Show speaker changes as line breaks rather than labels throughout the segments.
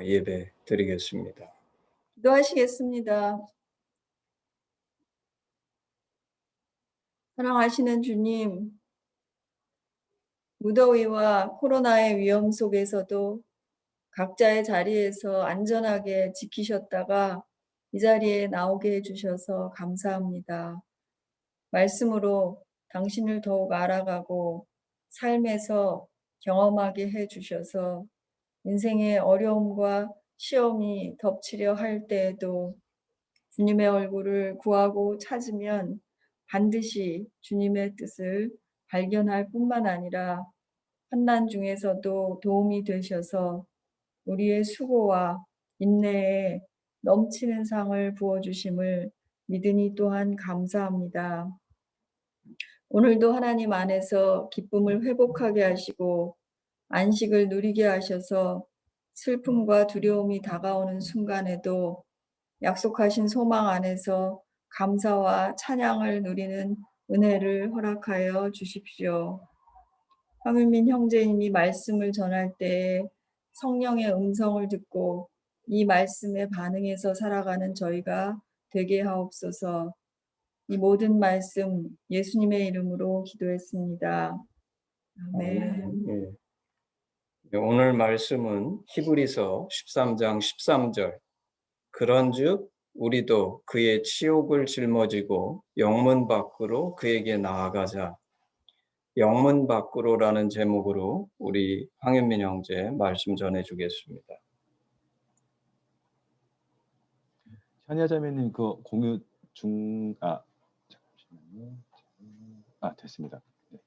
예배 드리겠습니다.
기도하시겠습니다. 사랑하시는 주님, 무더위와 코로나의 위험 속에서도 각자의 자리에서 안전하게 지키셨다가 이 자리에 나오게 해주셔서 감사합니다. 말씀으로 당신을 더욱 알아가고 삶에서 경험하게 해주셔서 인생의 어려움과 시험이 덮치려 할 때에도 주님의 얼굴을 구하고 찾으면 반드시 주님의 뜻을 발견할 뿐만 아니라 환난 중에서도 도움이 되셔서 우리의 수고와 인내에 넘치는 상을 부어주심을 믿으니 또한 감사합니다. 오늘도 하나님 안에서 기쁨을 회복하게 하시고 안식을 누리게 하셔서 슬픔과 두려움이 다가오는 순간에도 약속하신 소망 안에서 감사와 찬양을 누리는 은혜를 허락하여 주십시오. 황윤민 형제님이 말씀을 전할 때 성령의 음성을 듣고 이 말씀에 반응해서 살아가는 저희가 되게 하옵소서. 이 모든 말씀 예수님의 이름으로 기도했습니다. 아멘.
예. 오늘 말씀은 히브리서 13장 13절. 그런즉 우리도 그의 치욕을 짊어지고 영문 밖으로 그에게 나아가자. 영문 밖으로라는 제목으로 우리 황윤민 형제 말씀 전해주겠습니다.
현야 자매님 그 공유 잠시만요. 됐습니다. 네.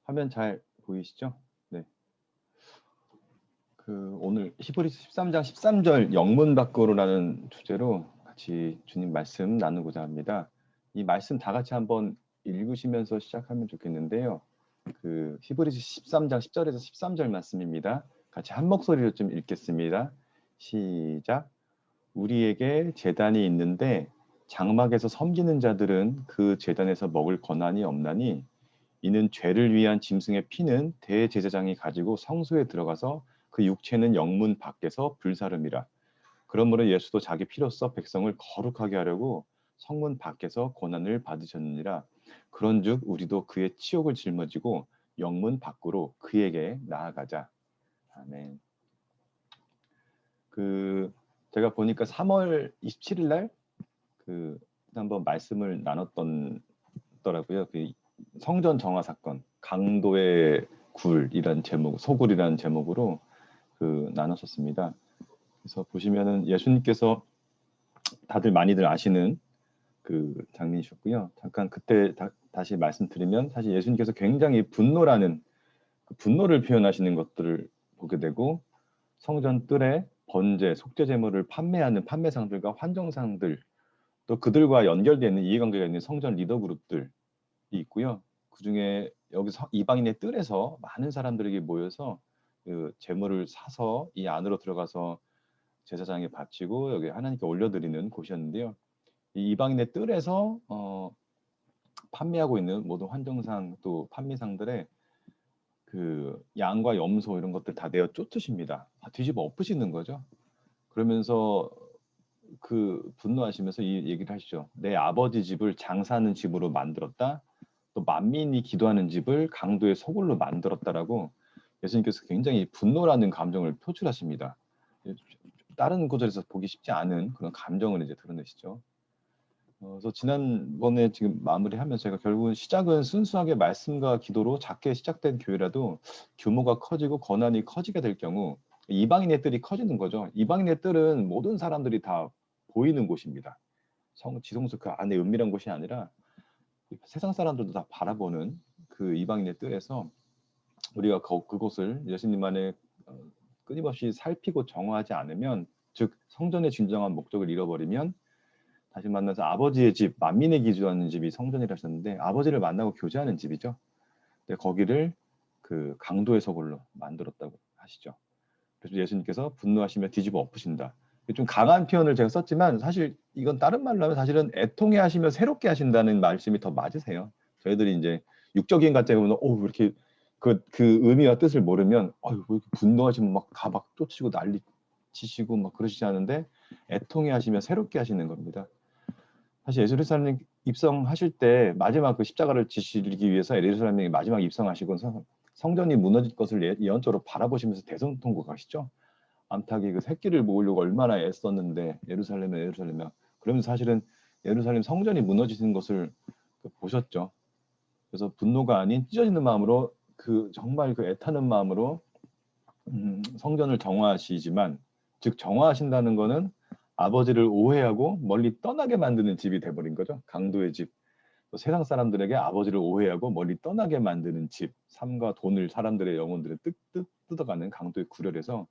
화면 잘 보이시죠? 네. 오늘 히브리서 13장 13절 영문 밖으로라는 주제로 같이 주님 말씀 나누고자 합니다. 이 말씀 다 같이 한번 읽으시면서 시작하면 좋겠는데요. 히브리서 13장 10절에서 13절 말씀입니다. 같이 한 목소리로 좀 읽겠습니다. 시작. 우리에게 제단이 있는데 장막에서 섬기는 자들은 그 제단에서 먹을 권한이 없나니 이는 죄를 위한 짐승의 피는 대제사장이 가지고 성소에 들어가서 그 육체는 영문 밖에서 불사름이라. 그러므로 예수도 자기 피로써 백성을 거룩하게 하려고 성문 밖에서 고난을 받으셨느니라. 그런즉 우리도 그의 치욕을 짊어지고 영문 밖으로 그에게 나아가자. 아멘. 제가 보니까 3월 27일 날 한번 말씀을 나눴더라고요. 성전 정화 사건, 강도의 굴이란 제목, 소굴이라는 제목으로 나눴었습니다. 그래서 보시면은 예수님께서 다들 많이들 아시는 장면이셨고요. 잠깐 그때 다시 말씀드리면 사실 예수님께서 굉장히 분노라는 분노를 표현하시는 것들을 보게 되고 성전 뜰에 번제, 속죄 제물을 판매하는 판매상들과 환정상들 또 그들과 연결되어 있는 이해관계가 있는 성전 리더 그룹들이 있고요. 그중에 여기서 이방인의 뜰에서 많은 사람들에게 모여서 제물을 사서 이 안으로 들어가서 제사장에 바치고 여기 하나님께 올려드리는 곳이었는데요. 이 이방인의 뜰에서 판매하고 있는 모든 환정상 또 판매상들의 양과 염소 이런 것들 다 내어 쫓으십니다. 다 뒤집어 엎으시는 거죠. 그러면서 분노하시면서 이 얘기를 하시죠. 내 아버지 집을 장사하는 집으로 만들었다. 또 만민이 기도하는 집을 강도의 소굴로 만들었다라고 예수님께서 굉장히 분노라는 감정을 표출하십니다. 다른 구절에서 보기 쉽지 않은 그런 감정을 이제 드러내시죠. 그래서 지난번에 지금 마무리하면서 제가 결국은 시작은 순수하게 말씀과 기도로 작게 시작된 교회라도 규모가 커지고 권한이 커지게 될 경우 이방인의 뜰이 커지는 거죠. 이방인의 뜰은 모든 사람들이 다 보이는 곳입니다. 지성소 그 안에 은밀한 곳이 아니라 세상 사람들도 다 바라보는 이방인의 뜰에서 우리가 그곳을 예수님만의 끊임없이 살피고 정화하지 않으면 즉 성전의 진정한 목적을 잃어버리면 다시 만나서 아버지의 집, 만민의 기도하는 집이 성전이라 하셨는데 아버지를 만나고 교제하는 집이죠. 근데 거기를 강도의 소굴로 만들었다고 하시죠. 그래서 예수님께서 분노하시며 뒤집어 엎으신다. 좀 강한 표현을 제가 썼지만 사실 이건 다른 말로 하면 사실은 애통해 하시며 새롭게 하신다는 말씀이 더 맞으세요. 저희들이 이제 육적인 관점에 보면 왜 이렇게 그 의미와 뜻을 모르면 왜 이렇게 분노하시면 막 다 막 쫓으시고 난리 지치시고 막 그러시지 않은데 애통해 하시며 새롭게 하시는 겁니다. 사실 예루살렘 입성하실 때 마지막 그 십자가를 지시기 위해서 예루살렘이 마지막 입성하시고 성전이 무너질 것을 예언적으로 바라보시면서 대성통곡하시죠. 암탉이 그 새끼를 모으려고 얼마나 애썼는데 예루살렘에 그러면서 사실은 예루살렘 성전이 무너지는 것을 보셨죠. 그래서 분노가 아닌 찢어지는 마음으로 정말 그 애타는 마음으로 성전을 정화하시지만, 즉 정화하신다는 거는 아버지를 오해하고 멀리 떠나게 만드는 집이 돼버린 거죠. 강도의 집. 또 세상 사람들에게 아버지를 오해하고 멀리 떠나게 만드는 집. 삶과 돈을 사람들의 영혼들을 뜯어가는 강도의 구렬에서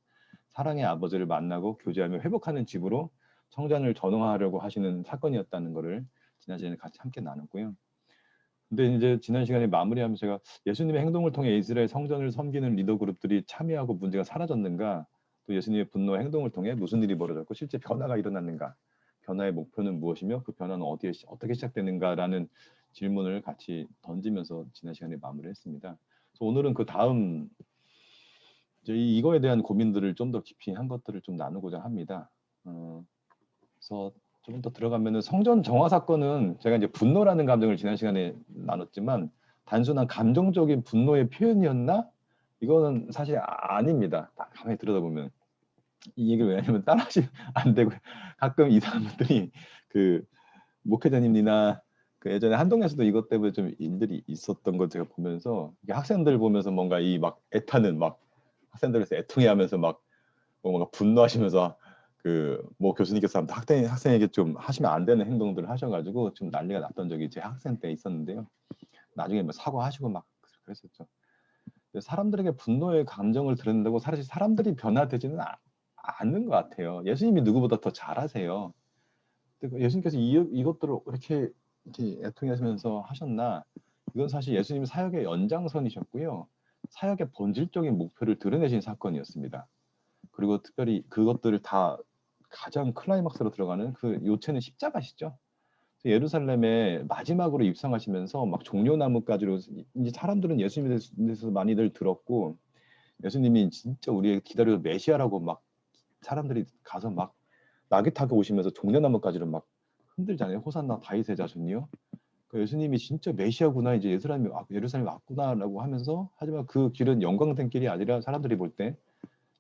사랑의 아버지를 만나고 교제하며 회복하는 집으로 성전을 전환하려고 하시는 사건이었다는 것을 지난 시간에 같이 함께 나눴고요. 근데 이제 지난 시간에 마무리하면서 제가 예수님의 행동을 통해 이스라엘 성전을 섬기는 리더 그룹들이 참여하고 문제가 사라졌는가, 또 예수님의 분노와 행동을 통해 무슨 일이 벌어졌고 실제 변화가 일어났는가, 변화의 목표는 무엇이며 그 변화는 어떻게 시작되는가라는 질문을 같이 던지면서 지난 시간에 마무리했습니다. 그래서 오늘은 그 다음 이제 이거에 대한 고민들을 좀 더 깊이 한 것들을 좀 나누고자 합니다. 그래서 좀 더 들어가면은 성전 정화 사건은 제가 이제 분노라는 감정을 지난 시간에 나눴지만 단순한 감정적인 분노의 표현이었나? 이거는 사실 아닙니다. 가만히 들여다보면 이 얘기를 왜냐면 따라하시면 안 되고, 가끔 이상한 분들이 그 목회자님이나 그 예전에 한동에서도 이것 때문에 좀 일들이 있었던 거 제가 보면서, 학생들 보면서 뭔가 이 막 애타는 막 학생들에서 애통해하면서 막 뭔가 분노하시면서 뭐 교수님께서 학생에게 좀 하시면 안 되는 행동들을 하셔가지고 좀 난리가 났던 적이 제 학생 때 있었는데요. 나중에 뭐 사과하시고 막 그랬었죠. 사람들에게 분노의 감정을 드러낸다고 사실 사람들이 변화되지는 않는 것 같아요. 예수님이 누구보다 더 잘하세요. 예수님께서 이것들을 이렇게 애통하시면서 하셨나? 이건 사실 예수님 사역의 연장선이셨고요. 사역의 본질적인 목표를 드러내신 사건이었습니다. 그리고 특별히 그것들을 다 가장 클라이막스로 들어가는 그 요체는 십자가시죠. 예루살렘에 마지막으로 입성하시면서 막 종려나무까지로, 이제 사람들은 예수님에 대해서 많이들 들었고 예수님이 진짜 우리의 기다려 메시아라고 막 사람들이 가서 막 나귀 타고 오시면서 종려나무까지로 막 흔들잖아요. 호산나 다윗의 자손이요. 그 예수님이 진짜 메시아구나, 이제 예루살렘에 왔구나라고 하면서, 하지만 그 길은 영광된 길이 아니라 사람들이 볼 때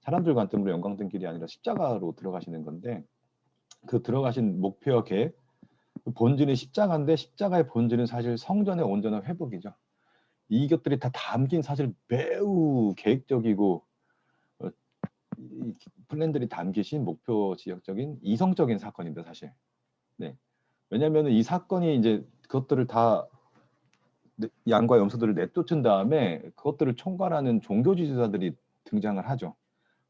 사람들 관점으로 영광된 길이 아니라 십자가로 들어가시는 건데, 그 들어가신 목표와 계획, 그 본질은 십자가인데 십자가의 본질은 사실 성전의 온전한 회복이죠. 이것들이 다 담긴 사실 매우 계획적이고 이 플랜들이 담기신 목표 지역적인 이성적인 사건입니다, 사실. 네. 왜냐하면 이 사건이 이제 그것들을 다 양과 염소들을 내쫓은 다음에 그것들을 총괄하는 종교 지도자들이 등장을 하죠.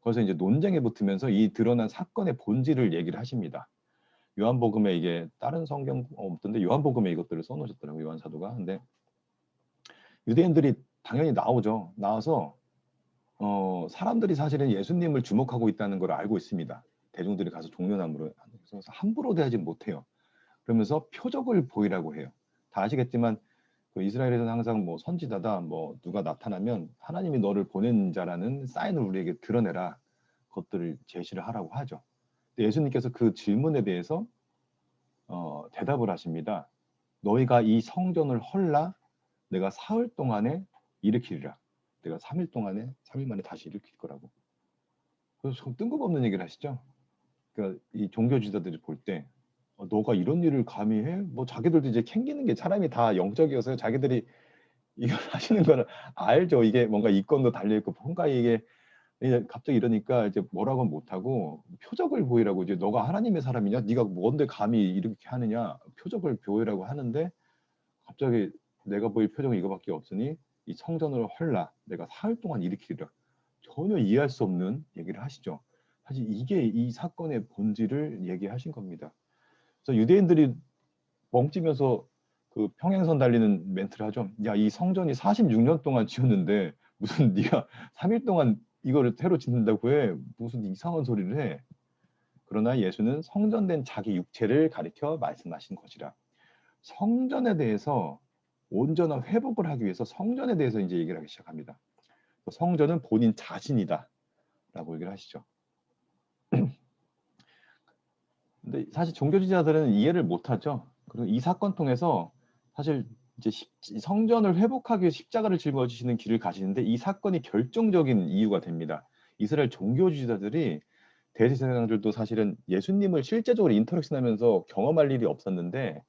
그래서 이제 논쟁에 붙으면서 이 드러난 사건의 본질을 얘기를 하십니다. 요한복음에 이게 다른 성경 없던데 요한복음에 이것들을 써놓으셨더라고요, 요한 사도가. 근데 유대인들이 당연히 나와서 사람들이 사실은 예수님을 주목하고 있다는 걸 알고 있습니다. 대중들이 가서 종려나무로, 그래서 함부로 대하지 못해요. 그러면서 표적을 보이라고 해요. 다 아시겠지만 그 이스라엘에서는 항상 뭐 선지자다, 뭐 누가 나타나면 하나님이 너를 보낸 자라는 사인을 우리에게 드러내라, 것들을 제시를 하라고 하죠. 예수님께서 그 질문에 대해서 대답을 하십니다. 너희가 이 성전을 헐라 내가 사흘 동안에 일으키리라. 내가 3일 만에 다시 일으킬 거라고. 그래서 좀 뜬금없는 얘기를 하시죠. 그러니까 이 종교 지도자들이 볼 때 너가 이런 일을 감히 해? 뭐 자기들도 이제 캥기는 게 사람이 다 영적이어서 자기들이 이걸 하시는 거를 알죠. 이게 뭔가 이권도 달려 있고 뭔가 이게 갑자기 이러니까 이제 뭐라고 못하고 표적을 보이라고, 이제 너가 하나님의 사람이냐? 네가 뭔데 감히 이렇게 하느냐? 표적을 보이라고 하는데 갑자기 내가 보일 표적은 이거밖에 없으니 이 성전을 헐라 내가 사흘 동안 일으키리라. 전혀 이해할 수 없는 얘기를 하시죠. 사실 이게 이 사건의 본질을 얘기하신 겁니다. 그래서 유대인들이 멍찌면서 그 평행선 달리는 멘트를 하죠. 야, 이 성전이 46년 동안 지었는데 무슨 네가 3일 동안 이거를 새로 짓는다고 해? 무슨 이상한 소리를 해? 그러나 예수는 성전된 자기 육체를 가리켜 말씀하신 것이라. 성전에 대해서 온전한 회복을 하기 위해서 성전에 대해서 이제 얘기를 하기 시작합니다. 성전은 본인 자신이다 라고 얘기를 하시죠. 근데 사실 종교 지도자들은 이해를 못하죠. 그리고 이 사건 통해서 사실 이제 성전을 회복하기 위해 십자가를 짊어지시는 길을 가시는데 이 사건이 결정적인 이유가 됩니다. 이스라엘 종교 지도자들이 대제사장들도 사실은 예수님을 실제적으로 인터랙션하면서 경험할 일이 없었는데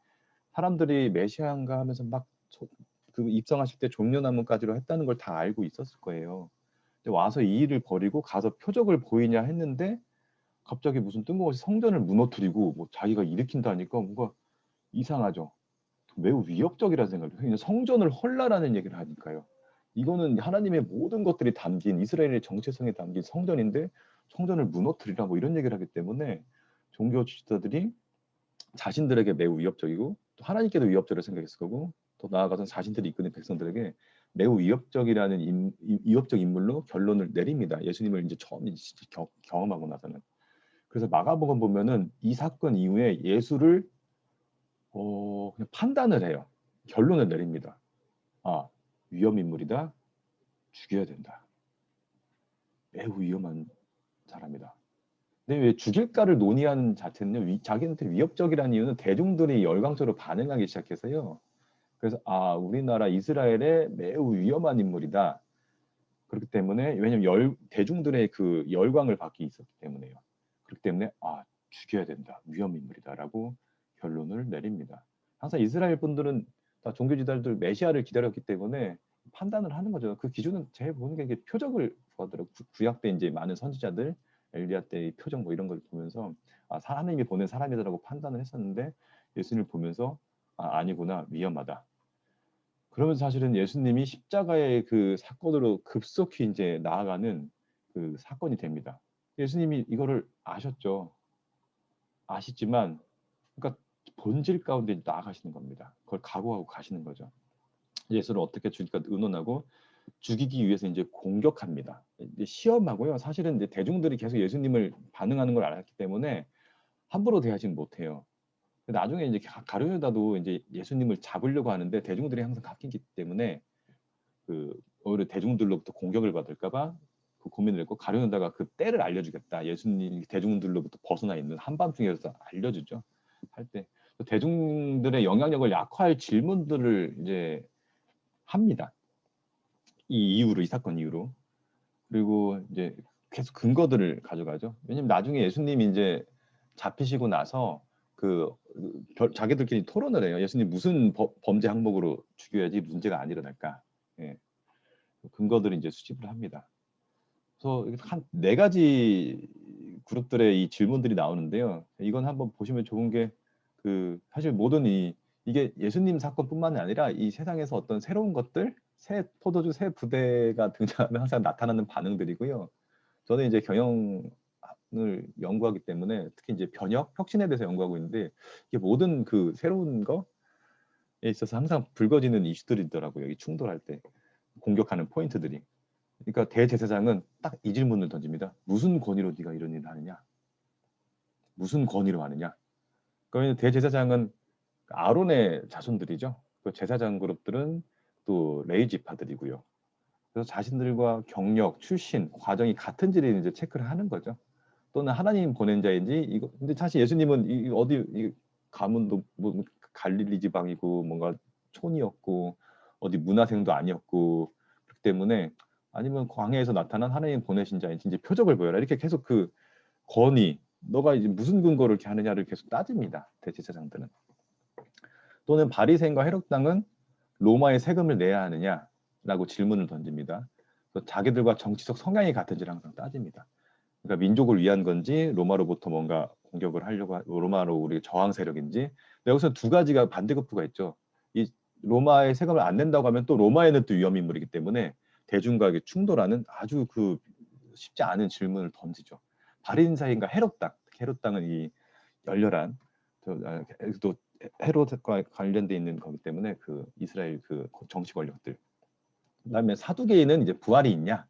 사람들이 메시아인가 하면서 막 그 입성하실 때 종려나무까지로 했다는 걸 다 알고 있었을 거예요. 근데 와서 이 일을 벌이고 가서 표적을 보이냐 했는데 갑자기 무슨 뜬금없이 성전을 무너뜨리고 뭐 자기가 일으킨다니까 뭔가 이상하죠. 매우 위협적이라는 생각이 들어요. 성전을 헐라라는 얘기를 하니까요. 이거는 하나님의 모든 것들이 담긴 이스라엘의 정체성이 담긴 성전인데 성전을 무너뜨리라 뭐 이런 얘기를 하기 때문에 종교 지도자들이 자신들에게 매우 위협적이고 또 하나님께도 위협적으로 생각했을 거고 더 나아가서 자신들이 이끄는 백성들에게 매우 위협적이라는 위협적 인물로 결론을 내립니다. 예수님을 이제 처음 경험하고 나서는. 그래서 마가복음 보면은 이 사건 이후에 예수를 그냥 판단을 해요. 결론을 내립니다. 아, 위험 인물이다. 죽여야 된다. 매우 위험한 사람이다. 근데 왜 죽일까를 논의하는 자체는요. 자기한테 위협적이라는 이유는 대중들이 열광적으로 반응하기 시작해서요. 그래서 우리나라 이스라엘의 매우 위험한 인물이다. 그렇기 때문에 왜냐면 대중들의 그 열광을 받기 있었기 때문에요. 그렇기 때문에 죽여야 된다. 위험 인물이다라고 결론을 내립니다. 항상 이스라엘 분들은 다 종교 지도자들 메시아를 기다렸기 때문에 판단을 하는 거죠. 그 기준은 제일 보는 게 이게 표적을 보더라고. 구약 때 이제 많은 선지자들 엘리야 때의 표적 뭐 이런 걸 보면서 하나님이 보낸 사람이다라고 판단을 했었는데 예수님을 보면서 아니구나 위험하다. 그러면 사실은 예수님이 십자가의 그 사건으로 급속히 이제 나아가는 그 사건이 됩니다. 예수님이 이거를 아셨죠. 아시지만 그러니까 본질 가운데 나아가시는 겁니다. 그걸 각오하고 가시는 거죠. 예수를 어떻게 죽일까 의논하고 죽이기 위해서 이제 공격합니다. 이제 시험하고요. 사실은 이제 대중들이 계속 예수님을 반응하는 걸 알았기 때문에 함부로 대하지는 못해요. 나중에 이제 가룟유다도 이제 예수님을 잡으려고 하는데 대중들이 항상 갚이기 때문에 오히려 대중들로부터 공격을 받을까봐 그 고민을 했고 가룟유다가 그 때를 알려주겠다. 예수님 대중들로부터 벗어나 있는 한밤중에서 알려주죠. 할 때 대중들의 영향력을 약화할 질문들을 이제 합니다. 이 사건 이후로. 그리고 이제 계속 근거들을 가져가죠. 왜냐면 나중에 예수님이 이제 잡히시고 나서 자기들끼리 토론을 해요. 예수님 무슨 범죄 항목으로 죽여야지 문제가 안 일어날까. 예. 근거들을 이제 수집을 합니다. 그래서 한 4가지 그룹들의 이 질문들이 나오는데요. 이건 한번 보시면 좋은 게 사실 모든 이게 예수님 사건뿐만 아니라 이 세상에서 어떤 새로운 것들, 새 포도주 새 부대가 등장하면 항상 나타나는 반응들이고요. 저는 이제 경영을 연구하기 때문에 특히 이제 변혁, 혁신에 대해서 연구하고 있는데 이게 모든 그 새로운 거에 있어서 항상 불거지는 이슈들이더라고요. 여기 충돌할 때 공격하는 포인트들이. 그러니까 대제사장은 딱 이 질문을 던집니다. 무슨 권위로 네가 이런 일을 하느냐? 무슨 권위로 하느냐? 그러면 대제사장은 아론의 자손들이죠. 그 제사장 그룹들은 또 레위 지파들이고요. 그래서 자신들과 경력, 출신, 과정이 같은지를 이제 체크를 하는 거죠. 또는 하나님 보낸 자인지 이거. 근데 사실 예수님은 가문도 뭐 갈릴리 지방이고 뭔가 촌이었고 어디 문화생도 아니었고 그렇기 때문에 아니면 광야에서 나타난 하나님 보내신 자인지 이제 표적을 보여라 이렇게 계속 그 권위 너가 이제 무슨 근거를 이렇게 하느냐를 계속 따집니다. 대제사장들은. 또는 바리새인과 헤롯당은 로마에 세금을 내야 하느냐라고 질문을 던집니다. 자기들과 정치적 성향이 같은지를 항상 따집니다. 그러니까 민족을 위한 건지 로마로부터 뭔가 공격을 하려고 로마로 우리 저항 세력인지. 여기서 2가지가 반대급부가 있죠. 이 로마에 세금을 안 낸다고 하면 또 로마에는 또 위험 인물이기 때문에 대중과 충돌하는 아주 쉽지 않은 질문을 던지죠. 바리새인과 헤롯당은 이 열렬한 또 헤롯과 관련돼 있는 거기 때문에 이스라엘 정치 권력들. 그다음에 사두개인은 이제 부활이 있냐?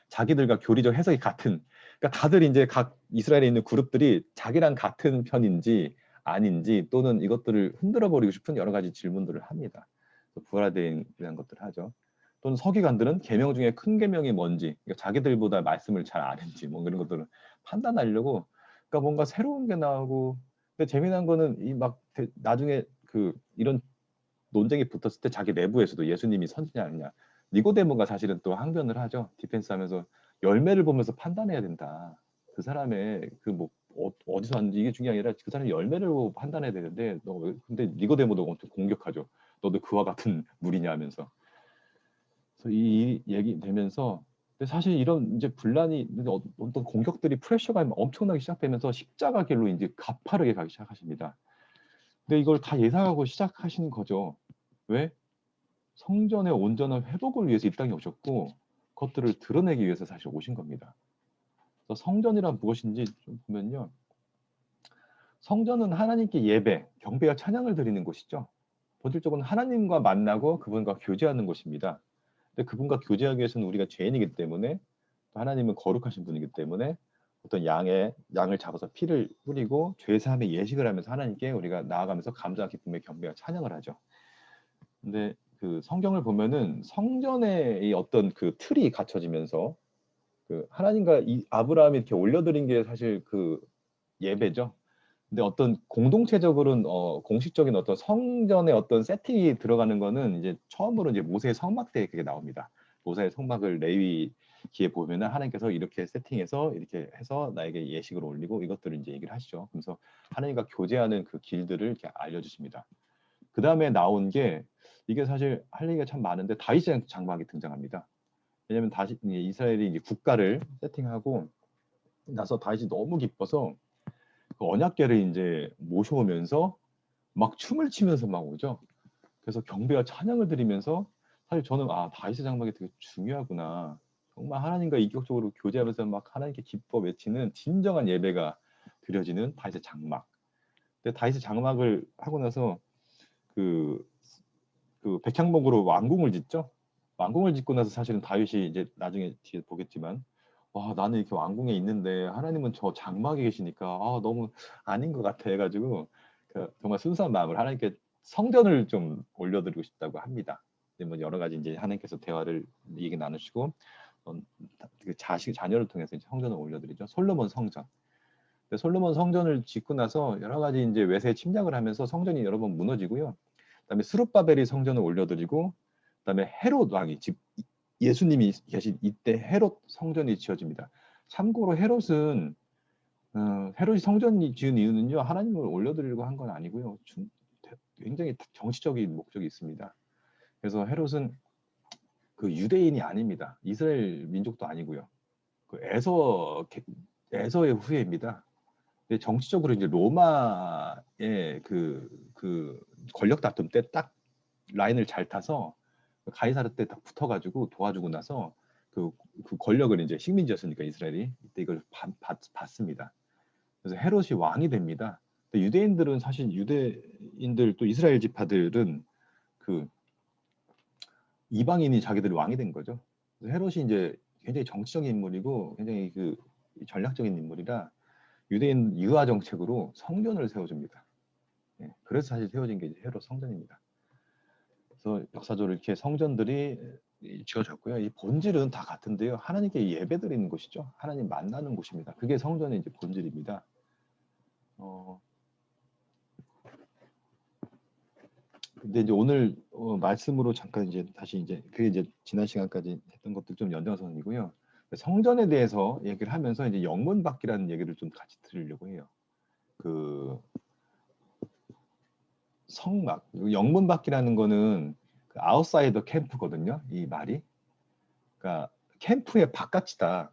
자기들과 교리적 해석이 같은. 그러니까 다들 이제 각 이스라엘에 있는 그룹들이 자기랑 같은 편인지 아닌지 또는 이것들을 흔들어 버리고 싶은 여러 가지 질문들을 합니다. 부활대인이라는 것들을 하죠. 또는 서기관들은 계명 중에 큰 계명이 뭔지, 그러니까 자기들보다 말씀을 잘 아는지 뭐 이런 것들을 판단하려고. 그러니까 뭔가 새로운 게 나오고 근데 재미난 거는 이 막 나중에 그 이런 논쟁이 붙었을 때 자기 내부에서도 예수님이 선지자 아니냐. 니고데모가 사실은 또 항변을 하죠. 디펜스하면서 열매를 보면서 판단해야 된다. 그 사람의 그 뭐 어디서 왔는지 이게 중요한 게 아니라 그 사람의 열매를 보고 판단해야 되는데 근데 니고데모도 엄청 공격하죠. 너도 그와 같은 무리냐 하면서. 그래서 이 얘기 되면서 근데 사실 이런 이제 분란이 어떤 공격들이 프레셔가 엄청나게 시작되면서 십자가 길로 이제 가파르게 가기 시작하십니다. 근데 이걸 다 예상하고 시작하신 거죠. 왜? 성전의 온전한 회복을 위해서 이 땅에 오셨고 그것들을 드러내기 위해서 사실 오신 겁니다. 그래서 성전이란 무엇인지 좀 보면요. 성전은 하나님께 예배, 경배와 찬양을 드리는 곳이죠. 본질적으로 하나님과 만나고 그분과 교제하는 곳입니다. 근데 그분과 교제하기 위해서는 우리가 죄인이기 때문에 또 하나님은 거룩하신 분이기 때문에 어떤 양을 잡아서 피를 뿌리고 죄 사함의 예식을 하면서 하나님께 우리가 나아가면서 감사와 기쁨의 경배와 찬양을 하죠. 근데 그 성경을 보면은 성전의 이 어떤 그 틀이 갖춰지면서 그 하나님과 이 아브라함이 이렇게 올려드린 게 사실 그 예배죠. 근데 어떤 공동체적으로는 공식적인 어떤 성전의 어떤 세팅이 들어가는 거는 이제 처음으로 이제 모세의 성막 때 그게 나옵니다. 모세의 성막을 레위기에 보면은 하나님께서 이렇게 세팅해서 이렇게 해서 나에게 예식을 올리고 이것들을 이제 얘기를 하시죠. 그래서 하나님과 교제하는 그 길들을 이렇게 알려주십니다. 그 다음에 나온 게 이게 사실 할 얘기가 참 많은데 다윗의 장막이 등장합니다. 왜냐하면 다시 이스라엘이 이제 국가를 세팅하고 나서 다윗이 너무 기뻐서 그 언약궤를 이제 모셔오면서 막 춤을 추면서 막 오죠. 그래서 경배와 찬양을 드리면서 사실 저는 다윗의 장막이 되게 중요하구나. 정말 하나님과 인격적으로 교제하면서 막 하나님께 기뻐 외치는 진정한 예배가 드려지는 다윗의 장막. 근데 다윗의 장막을 하고 나서 그 백향목으로 왕궁을 짓죠. 왕궁을 짓고 나서 사실은 다윗이 이제 나중에 뒤에 보겠지만 와 나는 이렇게 왕궁에 있는데 하나님은 저 장막에 계시니까 너무 아닌 것 같아 해가지고 정말 순수한 마음을 하나님께 성전을 좀 올려드리고 싶다고 합니다. 뭐 여러 가지 이제 하나님께서 대화를 얘기 나누시고 그 자녀를 통해서 이제 성전을 올려드리죠. 솔로몬 성전. 근데 솔로몬 성전을 짓고 나서 여러 가지 이제 외세 침략을 하면서 성전이 여러 번 무너지고요. 그다음에 스룹바벨이 성전을 올려드리고 그다음에 헤롯 왕이 예수님이 계신 이때 헤롯 성전이 지어집니다. 참고로 헤롯이 성전이 지은 이유는요 하나님을 올려드리려고 한 건 아니고요 굉장히 정치적인 목적이 있습니다. 그래서 헤롯은 그 유대인이 아닙니다. 이스라엘 민족도 아니고요. 그 에서의 후예입니다. 근데 정치적으로 이제 로마의 그 권력 다툼 때 딱 라인을 잘 타서 가이사르 때 딱 붙어가지고 도와주고 나서 그 권력을 이제 식민지였으니까 이스라엘이 이때 이걸 받습니다. 그래서 헤롯이 왕이 됩니다. 근데 유대인들은 사실 유대인들 또 이스라엘 지파들은 그 이방인이 자기들이 왕이 된 거죠. 그래서 헤롯이 이제 굉장히 정치적인 인물이고 굉장히 그 전략적인 인물이라 유대인 유화 정책으로 성전을 세워줍니다. 그래서 사실 세워진 게 이제 헤롯 성전입니다. 그래서 역사적으로 이렇게 성전들이 지어졌고요. 이 본질은 다 같은데요. 하나님께 예배드리는 곳이죠. 하나님 만나는 곳입니다. 그게 성전의 이제 본질입니다. 근데 이제 오늘 말씀으로 잠깐 이제 다시 이제 그게 이제 지난 시간까지 했던 것들 좀 연장선이고요. 성전에 대해서 얘기를 하면서 이제 영문밖이라는 얘기를 좀 같이 드리려고 해요. 그 성막, 영문밖이라는 거는 그 아웃사이더 캠프거든요. 이 말이. 그러니까 캠프의 바깥이다.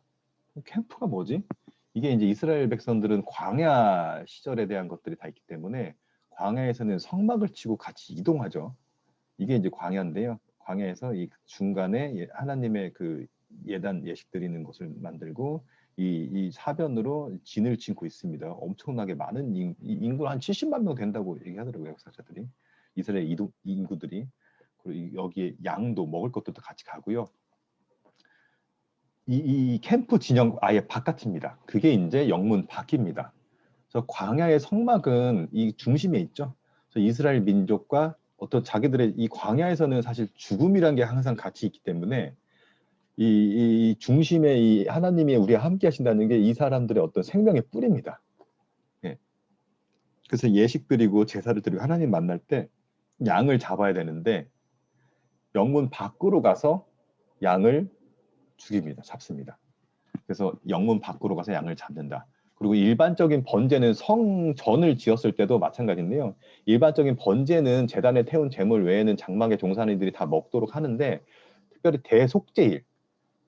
캠프가 뭐지? 이게 이제 이스라엘 백성들은 광야 시절에 대한 것들이 다 있기 때문에 광야에서는 성막을 치고 같이 이동하죠. 이게 이제 광야인데요. 광야에서 이 중간에 하나님의 그 예단 예식 드리는 곳을 만들고 이 사변으로 진을 치고 있습니다. 엄청나게 많은 인구 한 70만 명 된다고 얘기하더라고요. 역사자들이. 이스라엘 인구들이. 그리고 여기에 양도 먹을 것들도 같이 가고요. 이 캠프 진영 아예 바깥입니다. 그게 이제 영문 밖입니다. 그래서 광야의 성막은 이 중심에 있죠. 그래서 이스라엘 민족과 어떤 자기들의 이 광야에서는 사실 죽음이란 게 항상 같이 있기 때문에 이 중심에 이 하나님이 우리와 함께 하신다는 게 이 사람들의 어떤 생명의 뿌리입니다. 예. 그래서 예식 드리고 제사를 드리고 하나님 만날 때 양을 잡아야 되는데 영문 밖으로 가서 양을 죽입니다. 잡습니다. 그래서 영문 밖으로 가서 양을 잡는다. 그리고 일반적인 번제는 성전을 지었을 때도 마찬가지인데요. 일반적인 번제는 제단에 태운 제물 외에는 장막의 종사는 이들이 다 먹도록 하는데 특별히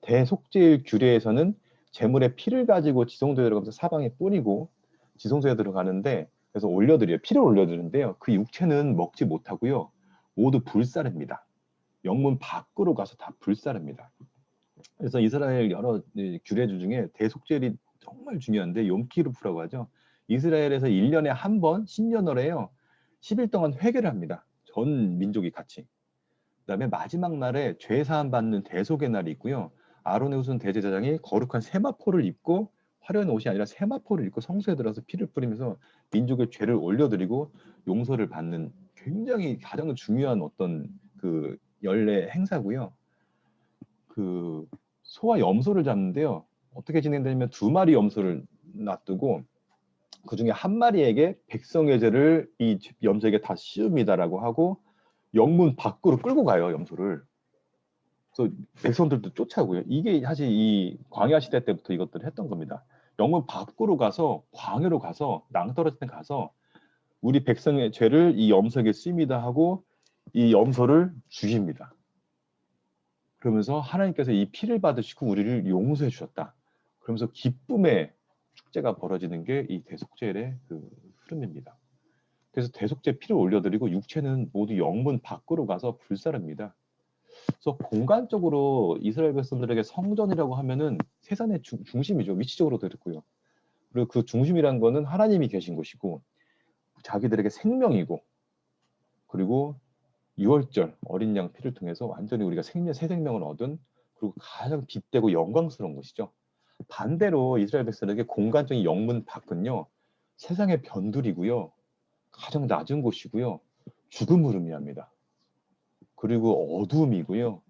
대속제일 규례에서는 제물의 피를 가지고 지성소에 들어가면서 사방에 뿌리고 지성소에 들어가는데 그래서 올려드려요. 피를 올려드리는데요. 그 육체는 먹지 못하고요. 모두 불사릅니다. 영문 밖으로 가서 다 불사릅니다. 그래서 이스라엘 여러 규례주 중에 대속죄일이 정말 중요한데 욤키루프라고 하죠. 이스라엘에서 1년에 한 번 신년월에요. 10일 동안 회개를 합니다. 전 민족이 같이. 그다음에 마지막 날에 죄 사함 받는 대속의 날이 있고요. 아론의 후손 대제사장이 거룩한 세마포를 입고 화려한 옷이 아니라 세마포를 입고 성소에 들어서 피를 뿌리면서 민족의 죄를 올려드리고 용서를 받는 굉장히 가장 중요한 어떤 그 연례 행사고요. 그 소와 염소를 잡는데요. 어떻게 진행되냐면 2마리 염소를 놔두고 그 중에 한 마리에게 백성의 죄를 이 염소에게 다 씌웁니다라고 하고 영문 밖으로 끌고 가요, 염소를. 그래서 백성들도 쫓아오고요. 이게 사실 이 광야 시대 때부터 이것들을 했던 겁니다. 영문 밖으로 가서 광야로 가서 낭떠러지 때 가서 우리 백성의 죄를 이 염소에게 씁니다 하고 이 염소를 죽입니다. 그러면서 하나님께서 이 피를 받으시고 우리를 용서해 주셨다. 그러면서 기쁨의 축제가 벌어지는 게 이 대속죄의 그 흐름입니다. 그래서 대속죄 피를 올려드리고 육체는 모두 영문 밖으로 가서 불사릅니다. 그래서 공간적으로 이스라엘 백성들에게 성전이라고 하면은 세상의 중심이죠. 위치적으로도 그렇고요. 그리고 그 중심이란 거는 하나님이 계신 곳이고 자기들에게 생명이고 그리고 유월절 어린 양 피를 통해서 완전히 우리가 새 생명을 얻은 그리고 가장 빛되고 영광스러운 곳이죠. 반대로 이스라엘 백성에게 공간적인 영문 밖은요. 세상의 변두리고요. 가장 낮은 곳이고요. 죽음을 의미합니다. 그리고 어두움이고요.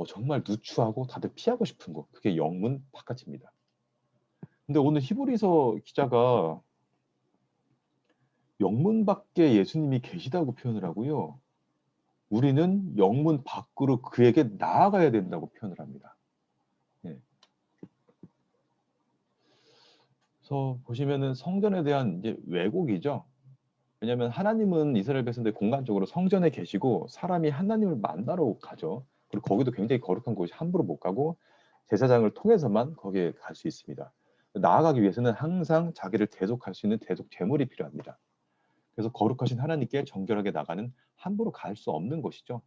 정말 누추하고 다들 피하고 싶은 곳. 그게 영문 바깥입니다. 근데 오늘 히브리서 기자가 영문 밖에 예수님이 계시다고 표현을 하고요. 우리는 영문 밖으로 그에게 나아가야 된다고 표현을 합니다. 예. 그래서 보시면은 성전에 대한 이제 왜곡이죠. 왜냐하면 하나님은 이스라엘 백성들 공간적으로 성전에 계시고 사람이 하나님을 만나러 가죠. 그리고 거기도 굉장히 거룩한 곳이 함부로 못 가고 제사장을 통해서만 거기에 갈 수 있습니다. 나아가기 위해서는 항상 자기를 대속할 수 있는 대속 제물이 필요합니다. 그래서 거룩하신 하나님께 정결하게 나가는 함부로 갈 수 없는 곳이죠.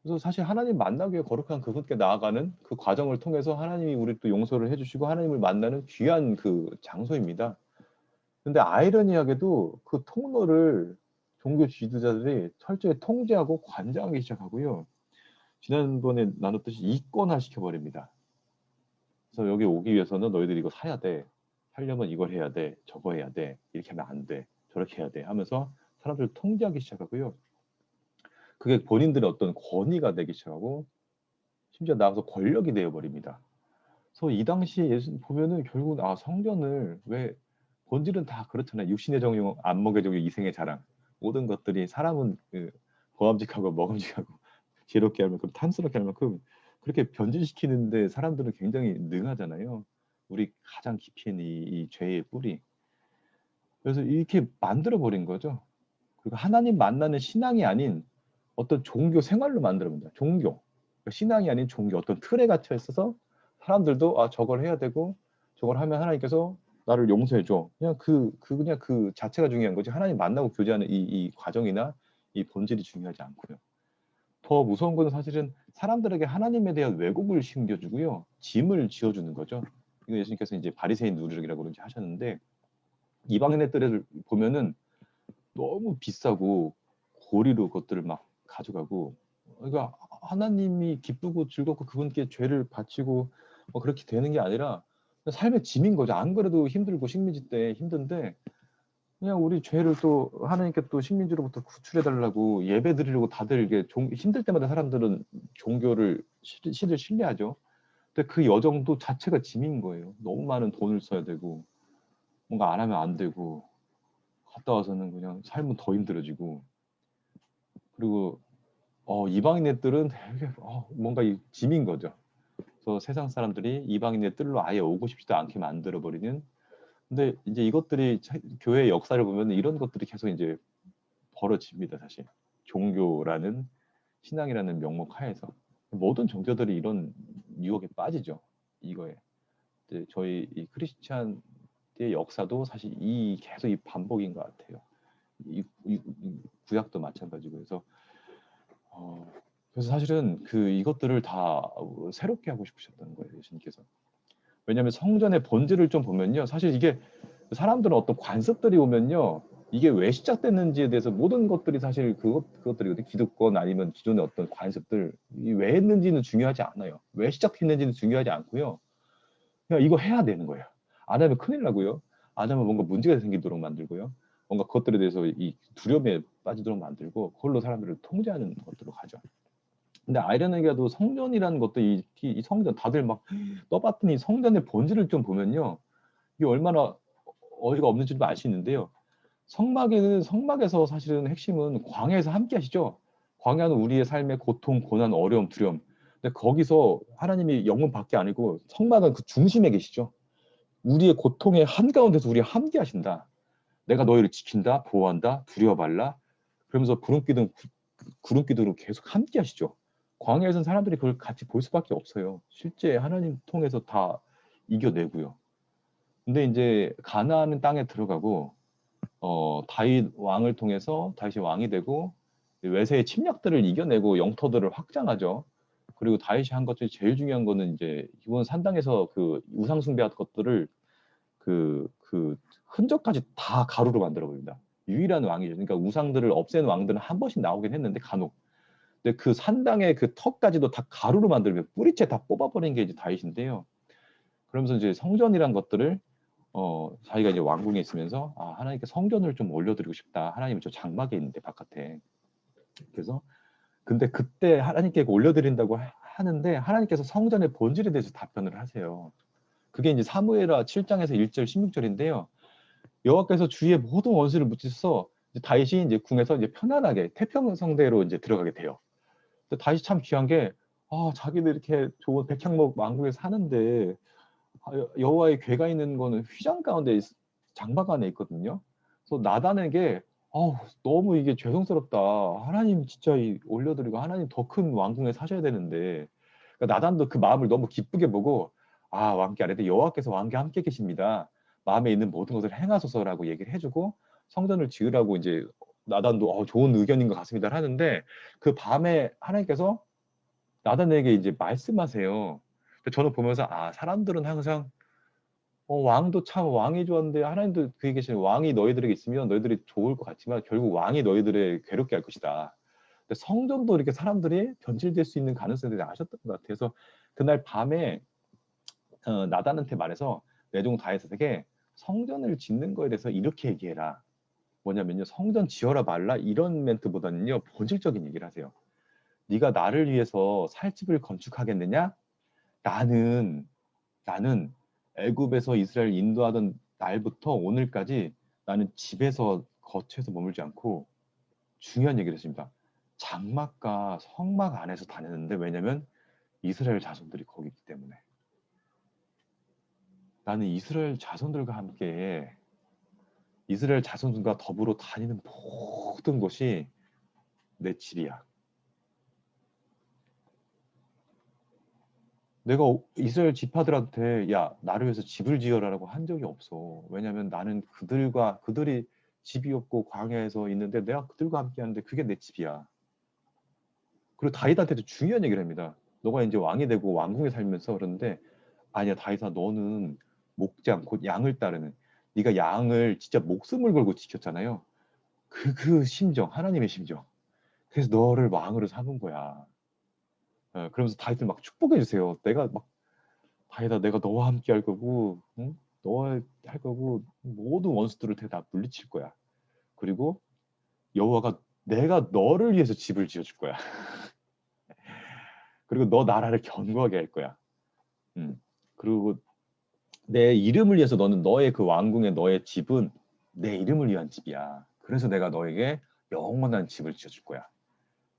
그래서 사실 하나님 만나기 위해 거룩한 그분께 나아가는 그 과정을 통해서 하나님이 우리 또 용서를 해주시고 하나님을 만나는 귀한 그 장소입니다. 근데 아이러니하게도 그 통로를 종교 지도자들이 철저히 통제하고 관장하기 시작하고요. 지난번에 나눴듯이 이권화 시켜버립니다. 그래서 여기 오기 위해서는 너희들이 이거 사야 돼. 사려면 이걸 해야 돼. 저거 해야 돼. 이렇게 하면 안 돼. 저렇게 해야 돼. 하면서 사람들을 통제하기 시작하고요. 그게 본인들의 어떤 권위가 되기 시작하고 심지어 나가서 권력이 되어버립니다. 그래서 이 당시에 예수 보면은 결국은 성전을 왜 본질은 다 그렇잖아요. 육신의 정욕, 안목의 정욕, 이생의 자랑 모든 것들이 사람은 고함직하고 먹음직하고 지혜롭게 할 만큼 탐스럽게 할 만큼 그렇게 변질시키는데 사람들은 굉장히 능하잖아요. 우리 가장 깊이 있는 이 죄의 뿌리. 그래서 이렇게 만들어 버린 거죠. 그리고 하나님 만나는 신앙이 아닌 어떤 종교 생활로 만들어 본다. 종교. 그러니까 신앙이 아닌 종교 어떤 틀에 갇혀 있어서 사람들도 저걸 해야 되고 저걸 하면 하나님께서 나를 용서해 줘. 그냥 그냥 그 자체가 중요한 거지. 하나님 만나고 교제하는 이 과정이나 이 본질이 중요하지 않고요. 더 무서운 것은 사실은 사람들에게 하나님에 대한 왜곡을 심겨주고요. 짐을 지어주는 거죠. 이거 예수님께서 이제 바리새인 누르락이라고 그런지 하셨는데 이방인의 뜰을 보면은 너무 비싸고 고리로 그것들을 막 가져가고 그러니까 하나님이 기쁘고 즐겁고 그분께 죄를 바치고 그렇게 되는 게 아니라 삶의 짐인 거죠. 안 그래도 힘들고 식민지 때 힘든데 그냥 우리 죄를 또 하나님께 또 식민지로부터 구출해 달라고 예배 드리려고 다들 이게 힘들 때마다 사람들은 종교를 신뢰하죠. 근데 그 여정도 자체가 짐인 거예요. 너무 많은 돈을 써야 되고 뭔가 안 하면 안 되고 갔다 와서는 그냥 삶은 더 힘들어지고 그리고 이방인 애들은 되게 뭔가 이 짐인 거죠. 그래서 세상 사람들이 이방인의 뜰로 아예 오고 싶지도 않게 만들어 버리는. 근데 이제 이것들이 교회의 역사를 보면 이런 것들이 계속 이제 벌어집니다. 사실 종교라는 신앙이라는 명목 하에서 모든 종교들이 이런 유혹에 빠지죠. 이거에 이제 저희 이 크리스찬의 역사도 사실 계속 이 반복인 것 같아요. 이 구약도 마찬가지고 그래서 그래서 사실은 이것들을 다 새롭게 하고 싶으셨다는 거예요, 예수님께서. 왜냐하면 성전의 본질을 좀 보면요, 사실 이게 사람들은 어떤 관습들이 오면요, 이게 왜 시작됐는지에 대해서 모든 것들이 사실 그것들이거든요. 기득권 아니면 기존의 어떤 관습들 왜 했는지는 중요하지 않아요. 왜 시작했는지는 중요하지 않고요. 그냥 이거 해야 되는 거예요. 안 하면 큰일 나고요. 안 하면 뭔가 문제가 생기도록 만들고요. 뭔가 그것들에 대해서 이 두려움에 빠지도록 만들고 그걸로 사람들을 통제하는 것들로 가죠. 근데 아이러니하게도 성전이라는 것도 이 성전 다들 막 떠받드는 이 성전의 본질을 좀 보면요. 이게 얼마나 어이가 없는지도 알 수 있는데요. 성막에서 사실은 핵심은 광야에서 함께 하시죠. 광야는 우리의 삶의 고통, 고난, 어려움, 두려움. 근데 거기서 하나님이 영문 밖에 아니고 성막은 그 중심에 계시죠. 우리의 고통의 한가운데서 우리와 함께 하신다. 내가 너희를 지킨다, 보호한다, 두려워 말라. 그러면서 구름 기둥으로 계속 함께 하시죠. 광야에서는 사람들이 그걸 같이 볼 수밖에 없어요. 실제 하나님 통해서 다 이겨내고요. 근데 이제 가나안 땅에 들어가고 다윗 왕을 통해서 다윗이 왕이 되고 외세의 침략들을 이겨내고 영토들을 확장하죠. 그리고 다윗이 한 것 중에 제일 중요한 거는 이제 이번 산당에서 그 우상 숭배한 것들을 그 흔적까지 다 가루로 만들어 버립니다. 유일한 왕이죠. 그러니까 우상들을 없앤 왕들은 한 번씩 나오긴 했는데 간혹. 근데 그 산당의 그 턱까지도 다 가루로 만들면 뿌리채 다 뽑아버린 게 이제 다윗인데요. 그러면서 이제 성전이란 것들을 자기가 이제 왕궁에 있으면서 하나님께 성전을 좀 올려드리고 싶다. 하나님은 저 장막에 있는데 바깥에. 그래서 근데 그때 하나님께 올려드린다고 하는데 하나님께서 성전의 본질에 대해서 답변을 하세요. 그게 이제 사무엘하 7장에서 1절 16절인데요. 여호와께서 주의 모든 원수를 묻히셔서 다윗이 이제 궁에서 이제 편안하게 태평성대로 이제 들어가게 돼요. 근데 다윗이 참 귀한 게 자기들 이렇게 좋은 백향목 왕국에 사는데 여호와의 궤가 있는 거는 휘장 가운데 장막 안에 있거든요. 그래서 나단에게 너무 이게 죄송스럽다. 하나님 진짜 올려드리고 하나님 더 큰 왕궁에 사셔야 되는데 그러니까 나단도 그 마음을 너무 기쁘게 보고 왕께 아래되 여호와께서 왕께 함께 계십니다. 마음에 있는 모든 것을 행하소서라고 얘기를 해주고 성전을 지으라고 이제 나단도 좋은 의견인 것 같습니다 하는데 그 밤에 하나님께서 나단에게 이제 말씀하세요. 저는 보면서 사람들은 항상 왕도 참 왕이 좋았는데 하나님도 그에 계신 왕이 너희들에게 있으면 너희들이 좋을 것 같지만 결국 왕이 너희들을 괴롭게 할 것이다. 근데 성전도 이렇게 사람들이 변질될 수 있는 가능성들이 아셨던 것 같아요. 그래서 그날 밤에 나단한테 말해서 내 종 다윗에게 성전을 짓는 거에 대해서 이렇게 얘기해라. 뭐냐면요. 성전 지어라 말라 이런 멘트보다는요. 본질적인 얘기를 하세요. 네가 나를 위해서 살 집을 건축하겠느냐? 나는 애굽에서 이스라엘 인도하던 날부터 오늘까지 나는 집에서 거처에서 머물지 않고 중요한 얘기를 했습니다. 장막과 성막 안에서 다녔는데 왜냐면 이스라엘 자손들이 거기 있기 때문에 나는 이스라엘 자손들과 함께 이스라엘 자손들과 더불어 다니는 모든 것이 내 집이야. 내가 이스라엘 지파들한테 야 나를 위해서 집을 지어라라고 한 적이 없어. 왜냐하면 나는 그들이 집이 없고 광야에서 있는데 내가 그들과 함께 하는데 그게 내 집이야. 그리고 다윗한테도 중요한 얘기를 합니다. 너가 이제 왕이 되고 왕궁에 살면서 그러는데 아니야 다윗아 너는 목장 곧 양을 따르는 네가 양을 진짜 목숨을 걸고 지켰잖아요. 그 심정 하나님의 심정. 그래서 너를 왕으로 삼은 거야. 그러면서 다윗을 막 축복해 주세요. 다윗아 내가 너와 함께 할 거고 응? 너와 할 거고 모든 원수들을 다 물리칠 거야. 그리고 여호와가 내가 너를 위해서 집을 지어줄 거야. 그리고 너 나라를 견고하게 할 거야. 그리고 내 이름을 위해서 너는 너의 그 왕궁의 너의 집은 내 이름을 위한 집이야. 그래서 내가 너에게 영원한 집을 지어줄 거야.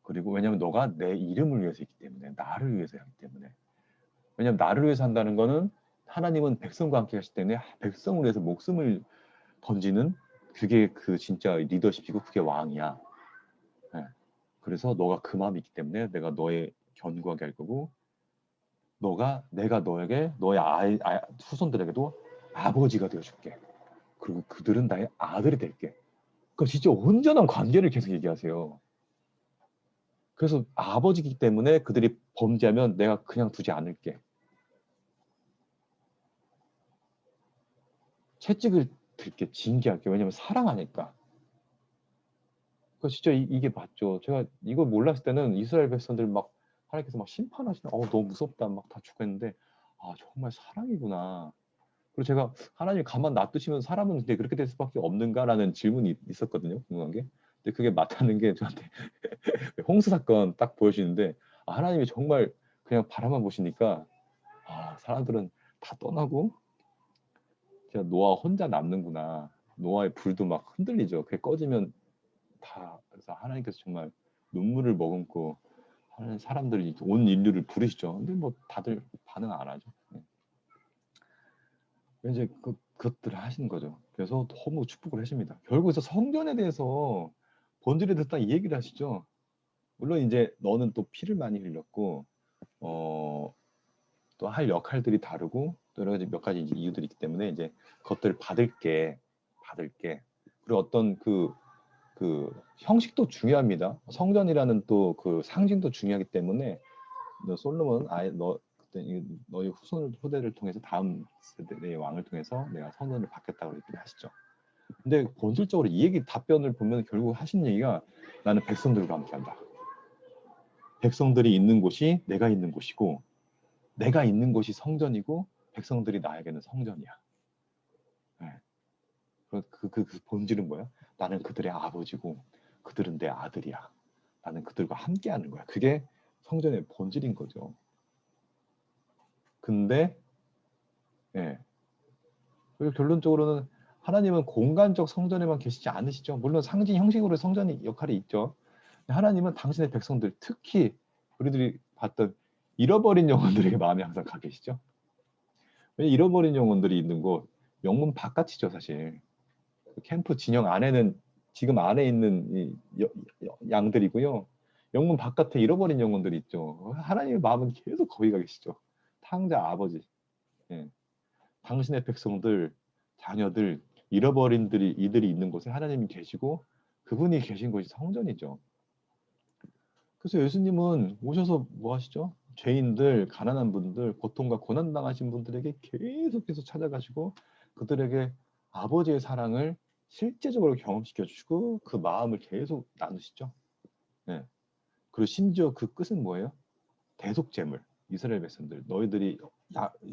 그리고 왜냐면 너가 내 이름을 위해서 있기 때문에, 나를 위해서 하기 때문에. 왜냐면 나를 위해서 한다는 거는 하나님은 백성과 함께 하시기 때문에 백성을 위해서 목숨을 던지는 그게 그 진짜 리더십이고 그게 왕이야. 예. 그래서 너가 그 마음이 있기 때문에 내가 너의 견고하게 할 거고 내가 너에게 너의 후손들에게도 아버지가 되어줄게. 그리고 그들은 나의 아들이 될게. 그 진짜 온전한 관계를 계속 얘기하세요. 그래서 아버지이기 때문에 그들이 범죄하면 내가 그냥 두지 않을게. 채찍을 들게, 징계할게. 왜냐면 사랑하니까. 그 진짜 이게 맞죠. 제가 이걸 몰랐을 때는 이스라엘 백성들 막 하나님께서 막 심판하시나, 너무 무섭다, 막 다 죽겠는데, 아 정말 사랑이구나. 그리고 제가 하나님 가만 놔두시면 사람은 근데 그렇게 될 수밖에 없는가라는 질문이 있었거든요. 궁금한 게. 근데 그게 맞다는 게 저한테 홍수 사건 딱 보여주시는데, 하나님이 정말 그냥 바라만 보시니까 사람들은 다 떠나고 진짜 노아 혼자 남는구나. 노아의 불도 막 흔들리죠. 그게 꺼지면 다. 그래서 하나님께서 정말 눈물을 머금고 하는 사람들이 온 인류를 부르시죠. 근데 뭐 다들 반응 안 하죠. 이제 그것들을 하시는 거죠. 그래서 너무 축복을 하십니다. 결국에서 성전에 대해서 본질에 대해서 딱 이 얘기를 하시죠. 물론 이제 너는 또 피를 많이 흘렸고 또 할 역할들이 다르고 또 여러 가지 몇 가지 이제 이유들이 있기 때문에 이제 그것들을 받을게. 그리고 어떤 그 형식도 중요합니다. 성전이라는 또 그 상징도 중요하기 때문에 너 솔로몬 그때 너희 후대를 통해서 다음 세대의 왕을 통해서 내가 성전을 받겠다고 얘기를 하시죠. 근데 본질적으로 이 얘기 답변을 보면 결국 하신 얘기가 나는 백성들과 함께한다. 백성들이 있는 곳이 내가 있는 곳이고 내가 있는 곳이 성전이고 백성들이 나에게는 성전이야. 네. 그 본질은 뭐야? 나는 그들의 아버지고 그들은 내 아들이야. 나는 그들과 함께하는 거야. 그게 성전의 본질인 거죠. 근데 그리고 결론적으로는 하나님은 공간적 성전에만 계시지 않으시죠. 물론 상징 형식으로 성전이 역할이 있죠. 하나님은 당신의 백성들, 특히 우리들이 봤던 잃어버린 영혼들에게 마음이 항상 가 계시죠. 왜 잃어버린 영혼들이 있는 곳, 영문 바깥이죠, 사실. 캠프 진영 안에는 지금 안에 있는 양들이고요. 영문 바깥에 잃어버린 영혼들이 있죠. 하나님의 마음은 계속 거기 가 계시죠. 탕자 아버지. 예. 당신의 백성들, 자녀들, 이들이 있는 곳에 하나님이 계시고 그분이 계신 곳이 성전이죠. 그래서 예수님은 오셔서 뭐 하시죠? 죄인들, 가난한 분들, 고통과 고난 당하신 분들에게 계속해서 찾아가시고 그들에게 아버지의 사랑을 실제적으로 경험시켜 주시고 그 마음을 계속 나누시죠. 네. 그리고 심지어 그 끝은 뭐예요? 대속제물. 이스라엘 백성들, 너희들이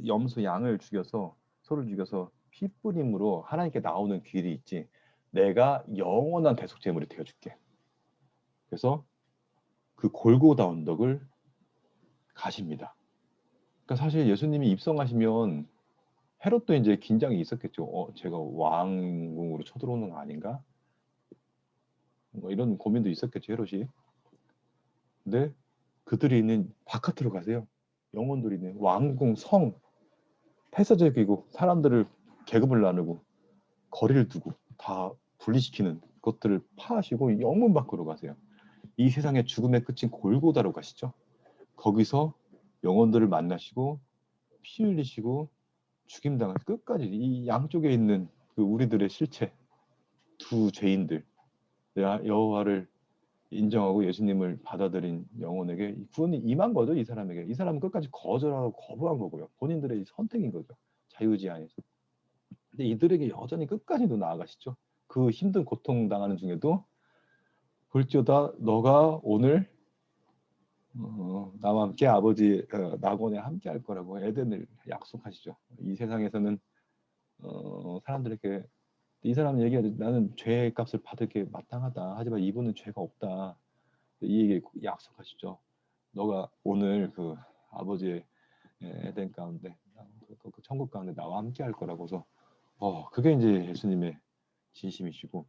염소 양을 죽여서 소를 죽여서 피 뿌림으로 하나님께 나오는 길이 있지. 내가 영원한 대속제물이 되어줄게. 그래서 그 골고다 언덕을 가십니다. 그러니까 사실 예수님이 입성하시면 헤롯도 이제 긴장이 있었겠죠. 제가 왕궁으로 쳐들어오는 거 아닌가? 뭐 이런 고민도 있었겠죠, 헤롯이. 근데 그들이 있는 바깥으로 가세요. 영혼들이 있는 왕궁, 성, 폐쇄적이고 사람들을 계급을 나누고 거리를 두고 다 분리시키는 것들을 파하시고 영문 밖으로 가세요. 이 세상의 죽음의 끝인 골고다로 가시죠. 거기서 영혼들을 만나시고 피 흘리시고 죽임당한 끝까지 이 양쪽에 있는 그 우리들의 실체, 두 죄인들, 여호와를 인정하고 예수님을 받아들인 영혼에게 구원이 임한 거죠. 이 사람에게. 이 사람은 끝까지 거절하고 거부한 거고요. 본인들의 선택인 거죠. 자유지안에서. 근데 이들에게 여전히 끝까지도 나아가시죠. 그 힘든 고통 당하는 중에도 볼지어다 너가 오늘 나와 함께 아버지 낙원에 함께 할 거라고 에덴을 약속하시죠. 이 세상에서는 사람들에게 이 사람은 얘기하죠. 나는 죄의 값을 받을 게 마땅하다. 하지만 이분은 죄가 없다. 이 얘기 약속하시죠. 너가 오늘 그 아버지의 에덴 가운데 그 천국 가운데 나와 함께 할 거라고서 그게 이제 예수님의 진심이시고,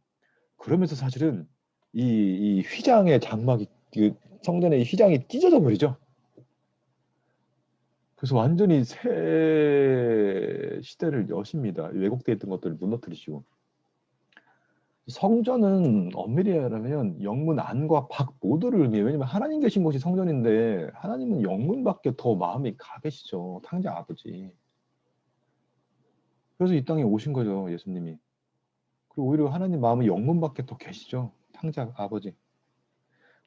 그러면서 사실은 이 휘장의 장막이, 그 성전의 이 휘장이 찢어져 버리죠. 그래서 완전히 새 시대를 여십니다. 왜곡되어 있던 것들을 무너뜨리시고. 성전은 엄밀히 말하면 영문 안과 밖 모두를 의미해요. 왜냐면 하나님 계신 곳이 성전인데 하나님은 영문밖에 더 마음이 가 계시죠. 탕자 아버지. 그래서 이 땅에 오신 거죠, 예수님이. 그리고 오히려 하나님 마음은 영문밖에 더 계시죠. 탕자 아버지.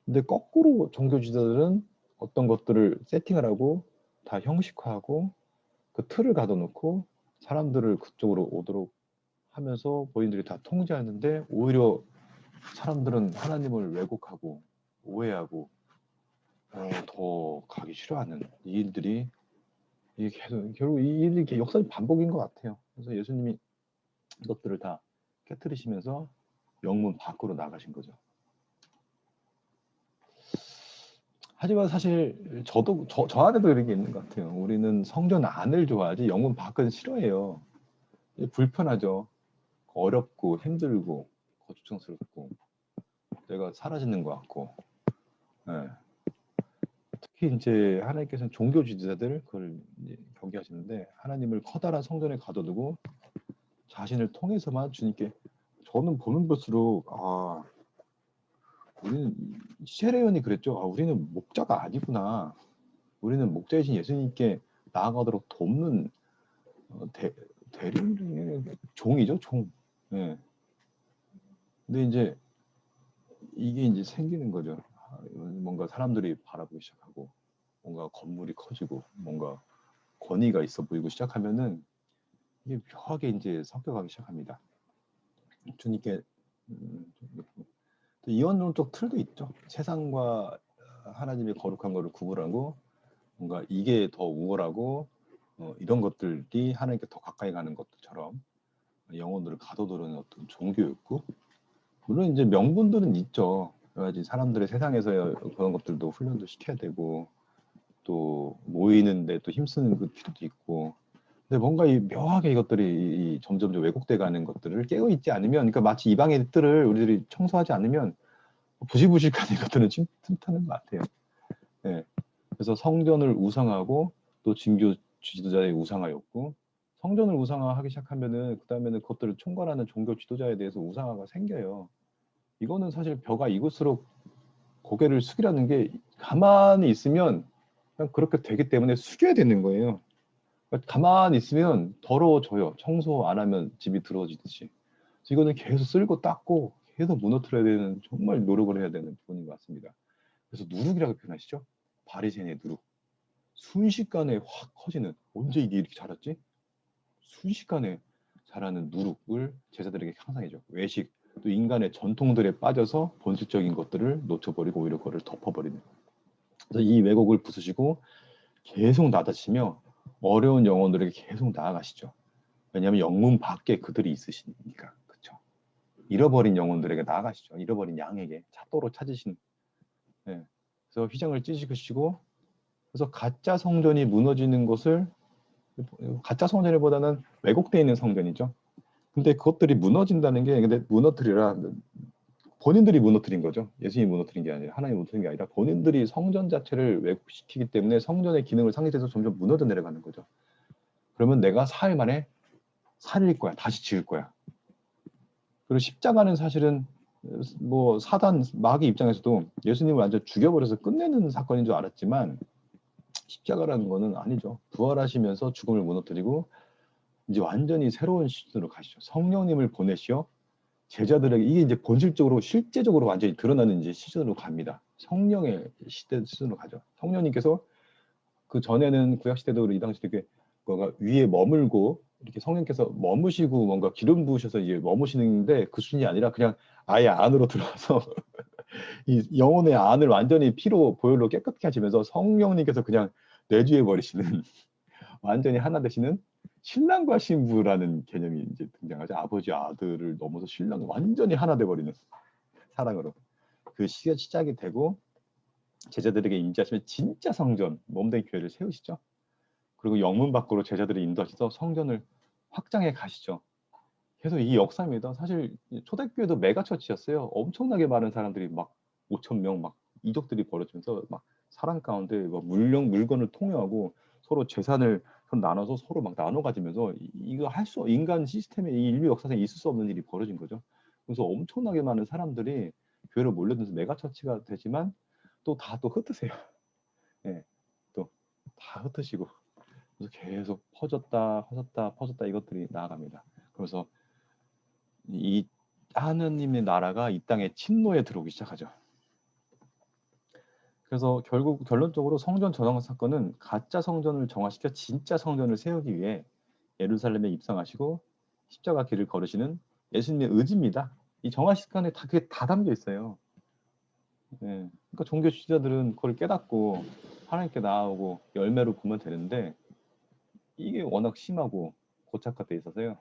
근데 거꾸로 종교 지도자들은 어떤 것들을 세팅을 하고 다 형식화하고 그 틀을 가둬놓고 사람들을 그쪽으로 오도록 하면서 본인들이 다 통제하는데, 오히려 사람들은 하나님을 왜곡하고 오해하고 더 가기 싫어하는 이 일들이, 이게 계속 결국 이 일이 이렇게 역사의 반복인 것 같아요. 그래서 예수님이 이것들을 다 깨뜨리시면서 영문 밖으로 나가신 거죠. 하지만 사실 저도 저 안에도 이런 게 있는 것 같아요. 우리는 성전 안을 좋아하지 영문 밖은 싫어해요. 불편하죠. 어렵고 힘들고 거추장스럽고 내가 사라지는 것 같고. 예. 특히 이제 하나님께서는 종교 지도자들 그걸 이제 경계하시는데, 하나님을 커다란 성전에 가둬두고 자신을 통해서만 주님께, 저는 보면 볼수록 우리는, 시레온이 그랬죠. 우리는 목자가 아니구나. 우리는 목자이신 예수님께 나아가도록 돕는 대리인, 종이죠, 종. 예. 근데 이제 이게 이제 생기는 거죠. 뭔가 사람들이 바라보기 시작하고, 뭔가 건물이 커지고, 뭔가 권위가 있어 보이고 시작하면은 이게 묘하게 이제 섞여가기 시작합니다. 주님께 이원론적 틀도 있죠. 세상과 하나님의 거룩한 것을 구분하고, 뭔가 이게 더 우월하고 이런 것들이 하나님께 더 가까이 가는 것처럼 영혼들을 가둬두는 어떤 종교였고, 물론 이제 명분들은 있죠. 여러 가지 사람들의 세상에서 그런 것들도 훈련도 시켜야 되고, 또 모이는데 또 힘쓰는 그 필요도 있고. 근데 뭔가 묘하게 이것들이 점점 왜곡돼 가는 것들을 깨어 있지 않으면, 그러니까 마치 이방의 뜰을 우리들이 청소하지 않으면 부실부실한 것들은 침투하는 것 같아요. 예. 그래서 성전을 우상하고 또 진교 지도자의 우상화였고, 성전을 우상화하기 시작하면은 그 다음에는 그것들을 총괄하는 종교 지도자에 대해서 우상화가 생겨요. 이거는 사실 벼가 익을수록 고개를 숙이라는 게, 가만히 있으면 그냥 그렇게 되기 때문에 숙여야 되는 거예요. 그러니까 가만히 있으면 더러워져요. 청소 안 하면 집이 더러워지듯이. 그래서 이거는 계속 쓸고 닦고 계속 무너뜨려야 되는, 정말 노력을 해야 되는 부분인 것 같습니다. 그래서 누룩이라고 표현하시죠? 바리새인의 누룩. 순식간에 확 커지는, 언제 이게 이렇게 자랐지? 순식간에 자라는 누룩을 제자들에게 상상해줘. 외식, 또 인간의 전통들에 빠져서 본질적인 것들을 놓쳐버리고 오히려 그거를 덮어버리는. 그래서 이 왜곡을 부수시고 계속 나다시며 어려운 영혼들에게 계속 나아가시죠. 왜냐하면 영문 밖에 그들이 있으시니까. 그렇죠. 잃어버린 영혼들에게 나아가시죠. 잃어버린 양에게 찾도록 찾으신. 네. 그래서 휘장을 찢으시고, 그래서 가짜 성전이 무너지는 것을, 가짜 성전보다는 왜곡되어 있는 성전이죠. 근데 그것들이 무너진다는 게, 근데 무너뜨리라, 본인들이 무너뜨린 거죠. 예수님이 무너뜨린 게 아니라, 하나님이 무너뜨린 게 아니라 본인들이 성전 자체를 왜곡시키기 때문에 성전의 기능을 상실해서 점점 무너져 내려가는 거죠. 그러면 내가 사흘 만에 살릴 거야. 다시 지을 거야. 그리고 십자가는 사실은 뭐 사단 마귀 입장에서도 예수님을 완전 죽여버려서 끝내는 사건인 줄 알았지만, 십자가라는 거는 아니죠. 부활하시면서 죽음을 무너뜨리고 이제 완전히 새로운 시즌으로 가시죠. 성령님을 보내시어 제자들에게, 이게 이제 본질적으로 실제적으로 완전히 드러나는 이제 시즌으로 갑니다. 성령의 시즌으로 가죠. 성령님께서, 그 전에는 구약 시대도 이 당시 되게 뭐가 위에 머물고 이렇게 성령께서 머무시고 뭔가 기름 부으셔서 이제 머무시는데, 그 수준이 아니라 그냥 아예 안으로 들어와서 이 영혼의 안을 완전히 피로 보혈로 깨끗게 하시면서 성령님께서 그냥 내주해 버리시는 완전히 하나 되시는 신랑과 신부라는 개념이 이제 등장하죠. 아버지 아들을 넘어서 신랑 완전히 하나 돼 버리는 사랑으로 그 시작이 되고, 제자들에게 인지하시면 진짜 성전 몸된 교회를 세우시죠. 그리고 영문 밖으로 제자들을 인도하셔서 성전을 확장해 가시죠. 계속 이 역사입니다. 사실 초대교회도 메가처치였어요. 엄청나게 많은 사람들이 막 5천 명 막 이적들이 벌어지면서 막 사람 가운데 막 물건을 통용하고 서로 재산을 나눠서 서로 막 나눠 가지면서 이거 할 수 인간 시스템에 이 인류 역사상에 있을 수 없는 일이 벌어진 거죠. 그래서 엄청나게 많은 사람들이 교회로 몰려들면서 메가처치가 되지만 또 다 또 흩으세요. 예. 또 다 흩으시고 그래서 계속 퍼졌다 이것들이 나아갑니다. 그래서 이 하느님의 나라가 이 땅에 침노에 들어오기 시작하죠. 그래서 결국 결론적으로 성전 전환 사건은 가짜 성전을 정화시켜 진짜 성전을 세우기 위해 예루살렘에 입성하시고 십자가 길을 걸으시는 예수님의 의지입니다. 이 정화 시간에 다 그게 다 담겨 있어요. 예. 그러니까 종교 지도자들은 그걸 깨닫고 하나님께 나아오고 열매로 보면 되는데 이게 워낙 심하고 고착화돼 있어서요.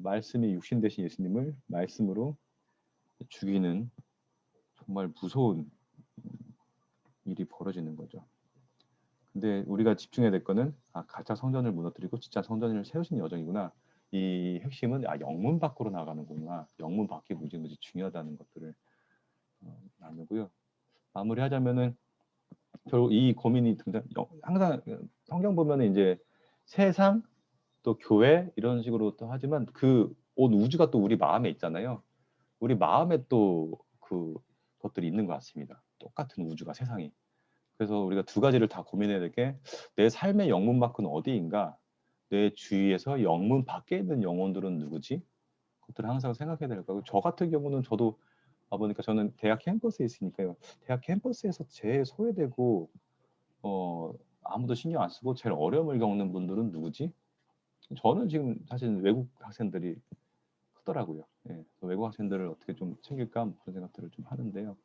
말씀이 육신 되신 예수님을 말씀으로 죽이는 정말 무서운 일이 벌어지는 거죠. 근데 우리가 집중해야 될 거는 가짜 성전을 무너뜨리고 진짜 성전을 세우신 여정이구나. 이 핵심은 영문 밖으로 나가는구나. 영문 밖이 무지 중요하다는 것들을 나누고요. 마무리하자면은 결국 이 고민이 항상 성경 보면은 이제 세상 또 교회 이런 식으로 또 하지만 그 온 우주가 또 우리 마음에 있잖아요. 우리 마음에 또 그 것들이 있는 것 같습니다. 똑같은 우주가 세상이. 그래서 우리가 두 가지를 다 고민해야 될 게 내 삶의 영문 밖은 어디인가? 내 주위에서 영문 밖에 있는 영혼들은 누구지? 그것들을 항상 생각해야 될 거고 저 같은 경우는 저도 보니까 저는 대학 캠퍼스에 있으니까요. 대학 캠퍼스에서 제일 소외되고 아무도 신경 안 쓰고 제일 어려움을 겪는 분들은 누구지? 저는 지금 사실 외국 학생들이 크더라고요. 예. 외국 학생들을 어떻게 좀 챙길까 그런 생각들을 좀 하는데요.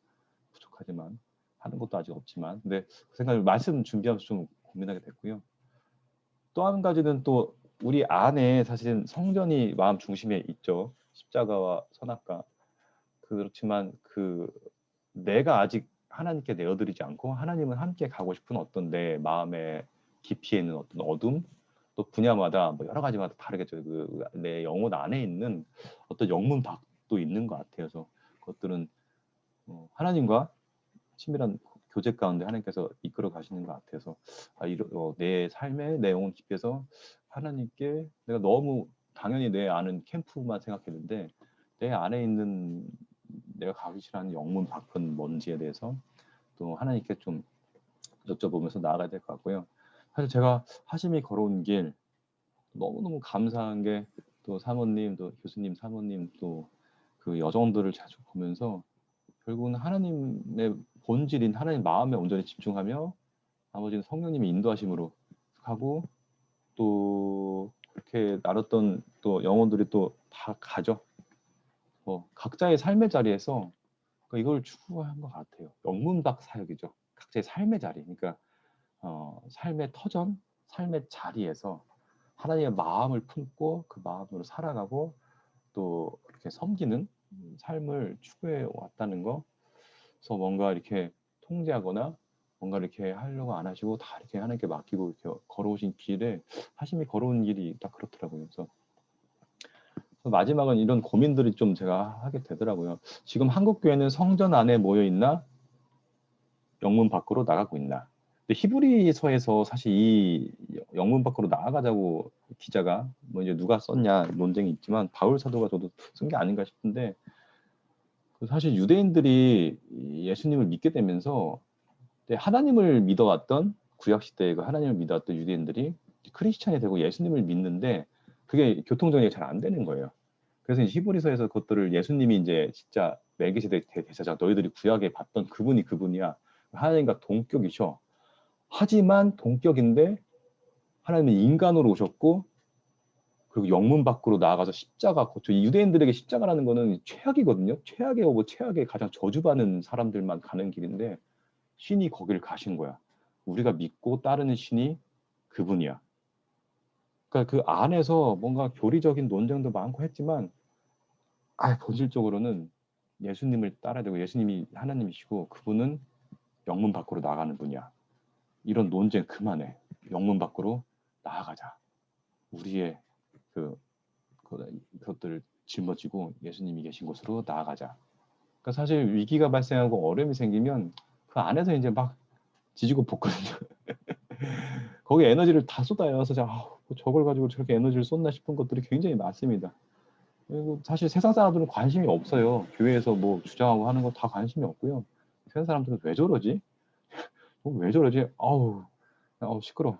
부족하지만 하는 것도 아직 없지만 근데 그 생각을 말씀 준비하면서 좀 고민하게 됐고요. 또 한 가지는 또 우리 안에 사실은 성전이 마음 중심에 있죠. 십자가와 선악과. 그렇지만 내가 아직 하나님께 내어드리지 않고 하나님은 함께 가고 싶은 어떤 내 마음의 깊이에 있는 어떤 어둠 또 분야마다 뭐 여러 가지마다 다르겠죠. 내 영혼 안에 있는 어떤 영문 밖도 있는 것 같아요. 그래서 그것들은 하나님과 친밀한 교제 가운데 하나님께서 이끌어 가시는 것 같아서 내 삶의 내 영혼 깊이에서 하나님께 내가 너무 당연히 내 아는 캠프만 생각했는데 내 안에 있는 내가 가기 싫어하는 영문 밖은 뭔지에 대해서 또 하나님께 좀 여쭤보면서 나아가야 될 것 같고요. 사실 제가 하심이 걸어온 길 너무너무 감사한 게 또 사모님, 또 교수님, 사모님 또 그 여정들을 자주 보면서 결국은 하나님의 본질인 하나님 마음에 온전히 집중하며 나머지는 성령님의 인도하심으로 하고 또 그렇게 나눴던 또 영혼들이 또 다 가죠. 각자의 삶의 자리에서 이걸 추구한 것 같아요. 영문박 사역이죠. 각자의 삶의 자리. 그러니까 삶의 터전, 삶의 자리에서 하나님의 마음을 품고 그 마음으로 살아가고 또 그렇게 섬기는 삶을 추구해 왔다는 거. 그래서 뭔가 이렇게 통제하거나 뭔가 이렇게 하려고 안 하시고 다 이렇게 하나님께 맡기고 이렇게 걸어오신 길에 하심이 걸어온 길이 딱 그렇더라고요. 그래서 마지막은 이런 고민들이 좀 제가 하게 되더라고요. 지금 한국 교회는 성전 안에 모여 있나 영문 밖으로 나가고 있나? 근데 히브리서에서 사실 이 영문 밖으로 나아가자고 기자가 뭐 이제 누가 썼냐 논쟁이 있지만 바울 사도가 저도 쓴 게 아닌가 싶은데 사실 유대인들이 예수님을 믿게 되면서 하나님을 믿어왔던 구약 시대에 그 하나님을 믿어왔던 유대인들이 크리스찬이 되고 예수님을 믿는데 그게 교통정리가 잘 안 되는 거예요. 그래서 이제 히브리서에서 그것들을 예수님이 이제 진짜 멜기세덱 대제사장 너희들이 구약에 봤던 그분이 그분이야. 하나님과 동격이셔. 하지만 동격인데 하나님은 인간으로 오셨고 그리고 영문 밖으로 나아가서 십자가 고쳐. 유대인들에게 십자가라는 거는 최악이거든요. 최악의 오브 최악의 가장 저주받는 사람들만 가는 길인데 신이 거기를 가신 거야. 우리가 믿고 따르는 신이 그분이야. 그러니까 그 안에서 뭔가 교리적인 논쟁도 많고 했지만 본질적으로는 예수님을 따라야 되고 예수님이 하나님이시고 그분은 영문 밖으로 나가는 분이야. 이런 논쟁 그만해. 영문 밖으로 나아가자. 우리의 그 그것들을 짊어지고 예수님이 계신 곳으로 나아가자. 그러니까 사실 위기가 발생하고 어려움이 생기면 그 안에서 이제 막 지지고 볶거든요. 거기에 에너지를 다 쏟아요. 그래서 저걸 가지고 저렇게 에너지를 쏟나 싶은 것들이 굉장히 많습니다. 그리고 사실 세상 사람들은 관심이 없어요. 교회에서 뭐 주장하고 하는 거 다 관심이 없고요. 세상 사람들은 왜 저러지? 왜 저러지? 아우 시끄러.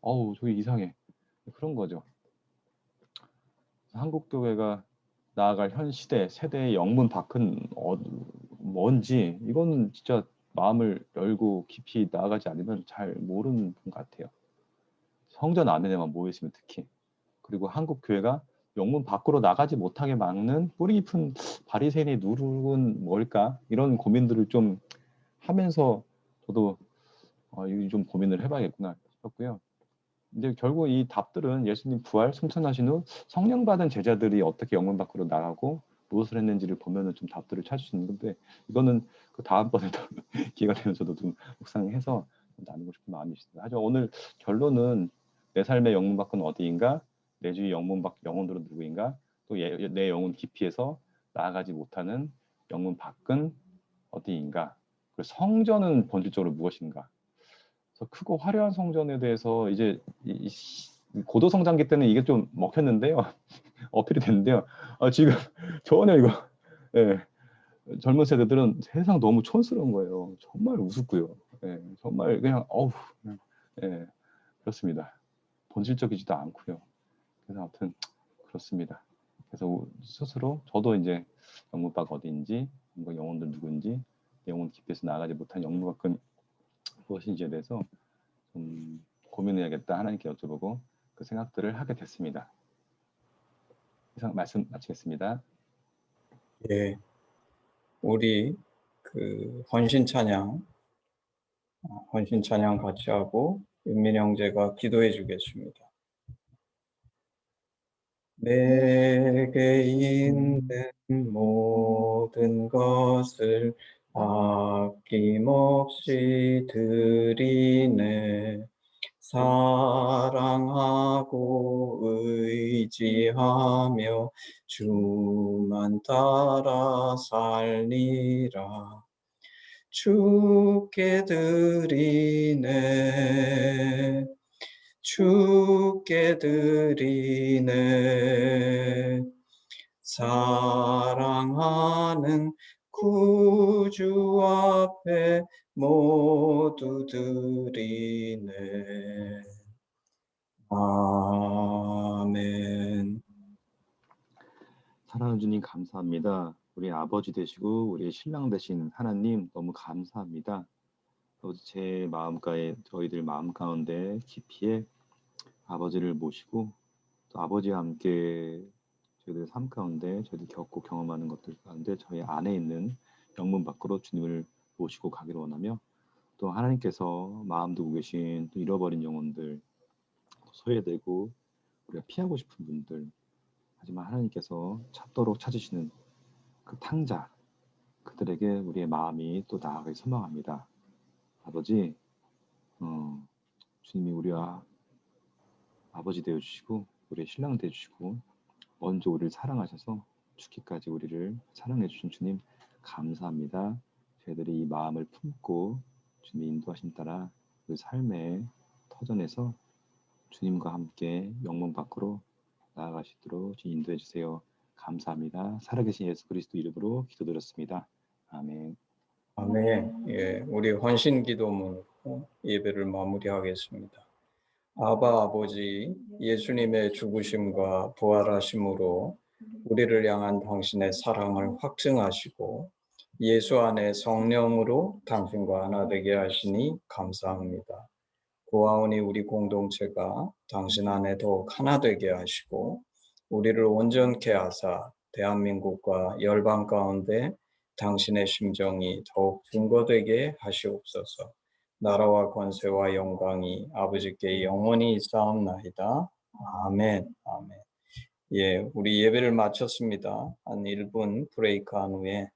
아우 저기 이상해. 그런 거죠. 한국 교회가 나아갈 현 시대 세대의 영문 밖은 뭔지 이거는 진짜 마음을 열고 깊이 나아가지 않으면 잘 모르는 분 같아요. 성전 안에만 모여 있으면 특히. 그리고 한국 교회가 영문 밖으로 나가지 못하게 막는 뿌리 깊은 바리새인의 누룩은 뭘까? 이런 고민들을 좀 하면서 저도 이거 좀 고민을 해봐야겠구나 싶었고요. 근데 결국 이 답들은 예수님 부활 승천하신 후 성령 받은 제자들이 어떻게 영문 밖으로 나가고 무엇을 했는지를 보면은 좀 답들을 찾을 수 있는 건데 이거는 그 다음번에도 기회가 되면 저도 좀 묵상해서 나누고 싶은 마음이 있습니다. 하지만 오늘 결론은 내 삶의 영문 밖은 어디인가? 내 주위 영문 밖 영혼들은 누구인가? 또 내 영혼 깊이에서 나아가지 못하는 영문 밖은 어디인가? 그리고 성전은 본질적으로 무엇인가? 그래서 크고 화려한 성전에 대해서 이제 고도 성장기 때는 이게 좀 먹혔는데요. 어필이 됐는데요. 지금 전혀 이거 예, 젊은 세대들은 세상 너무 촌스러운 거예요. 정말 우습고요. 예, 정말 그냥 그냥, 예, 그렇습니다. 본질적이지도 않고요. 그래서 아무튼 그렇습니다. 그래서 스스로 저도 이제 영문박 어디인지, 영혼들 누구인지, 영혼 깊이에서 나아가지 못한 영문박은 무엇인지에 대해서 좀 고민해야겠다 하나님께 여쭤보고 그 생각들을 하게 됐습니다. 이상 말씀 마치겠습니다.
예, 우리 그 헌신 찬양 같이 하고 윤민 형제가 기도해 주겠습니다. 내게 있는 모든 것을 아낌없이 드리네. 사랑하고 의지하며 주만 따라 살리라. 주께 드리네. 주께 드리네. 사랑하는 구주 앞에 모두 드리네. 아멘.
사랑하는 주님 감사합니다. 우리 아버지 되시고 우리 신랑 되신 하나님 너무 감사합니다. 또 제 마음가에 저희들 마음 가운데 깊이에 아버지를 모시고 또 아버지와 함께 저희들 삶 가운데 저희들 겪고 경험하는 것들 가운데 저희 안에 있는 영문 밖으로 주님을 모시고 가기를 원하며 또 하나님께서 마음 두고 계신 또 잃어버린 영혼들 소외되고 우리가 피하고 싶은 분들 하지만 하나님께서 찾도록 찾으시는 그 탕자 그들에게 우리의 마음이 또 나아가기 소망합니다. 아버지 주님이 우리와 아버지 되어주시고 우리의 신랑 되어주시고 먼저 우리를 사랑하셔서 죽기까지 우리를 사랑해 주신 주님 감사합니다. 저희들이 이 마음을 품고 주님의 인도하심 따라 그 삶의 터전에서 주님과 함께 영문 밖으로 나아가시도록 인도해 주세요. 감사합니다. 살아계신 예수 그리스도 이름으로 기도드렸습니다. 아멘.
아멘. 예, 우리 헌신 기도문으로 예배를 마무리하겠습니다. 아바 아버지, 예수님의 죽으심과 부활하심으로 우리를 향한 당신의 사랑을 확증하시고 예수 안에 성령으로 당신과 하나 되게 하시니 감사합니다. 구하오니 우리 공동체가 당신 안에 더욱 하나 되게 하시고 우리를 온전케 하사 대한민국과 열방 가운데 당신의 심정이 더욱 증거되게 하시옵소서. 나라와 권세와 영광이 아버지께 영원히 있사옵나이다. 아멘. 아멘. 예, 우리 예배를 마쳤습니다. 한 1분 브레이크한 후에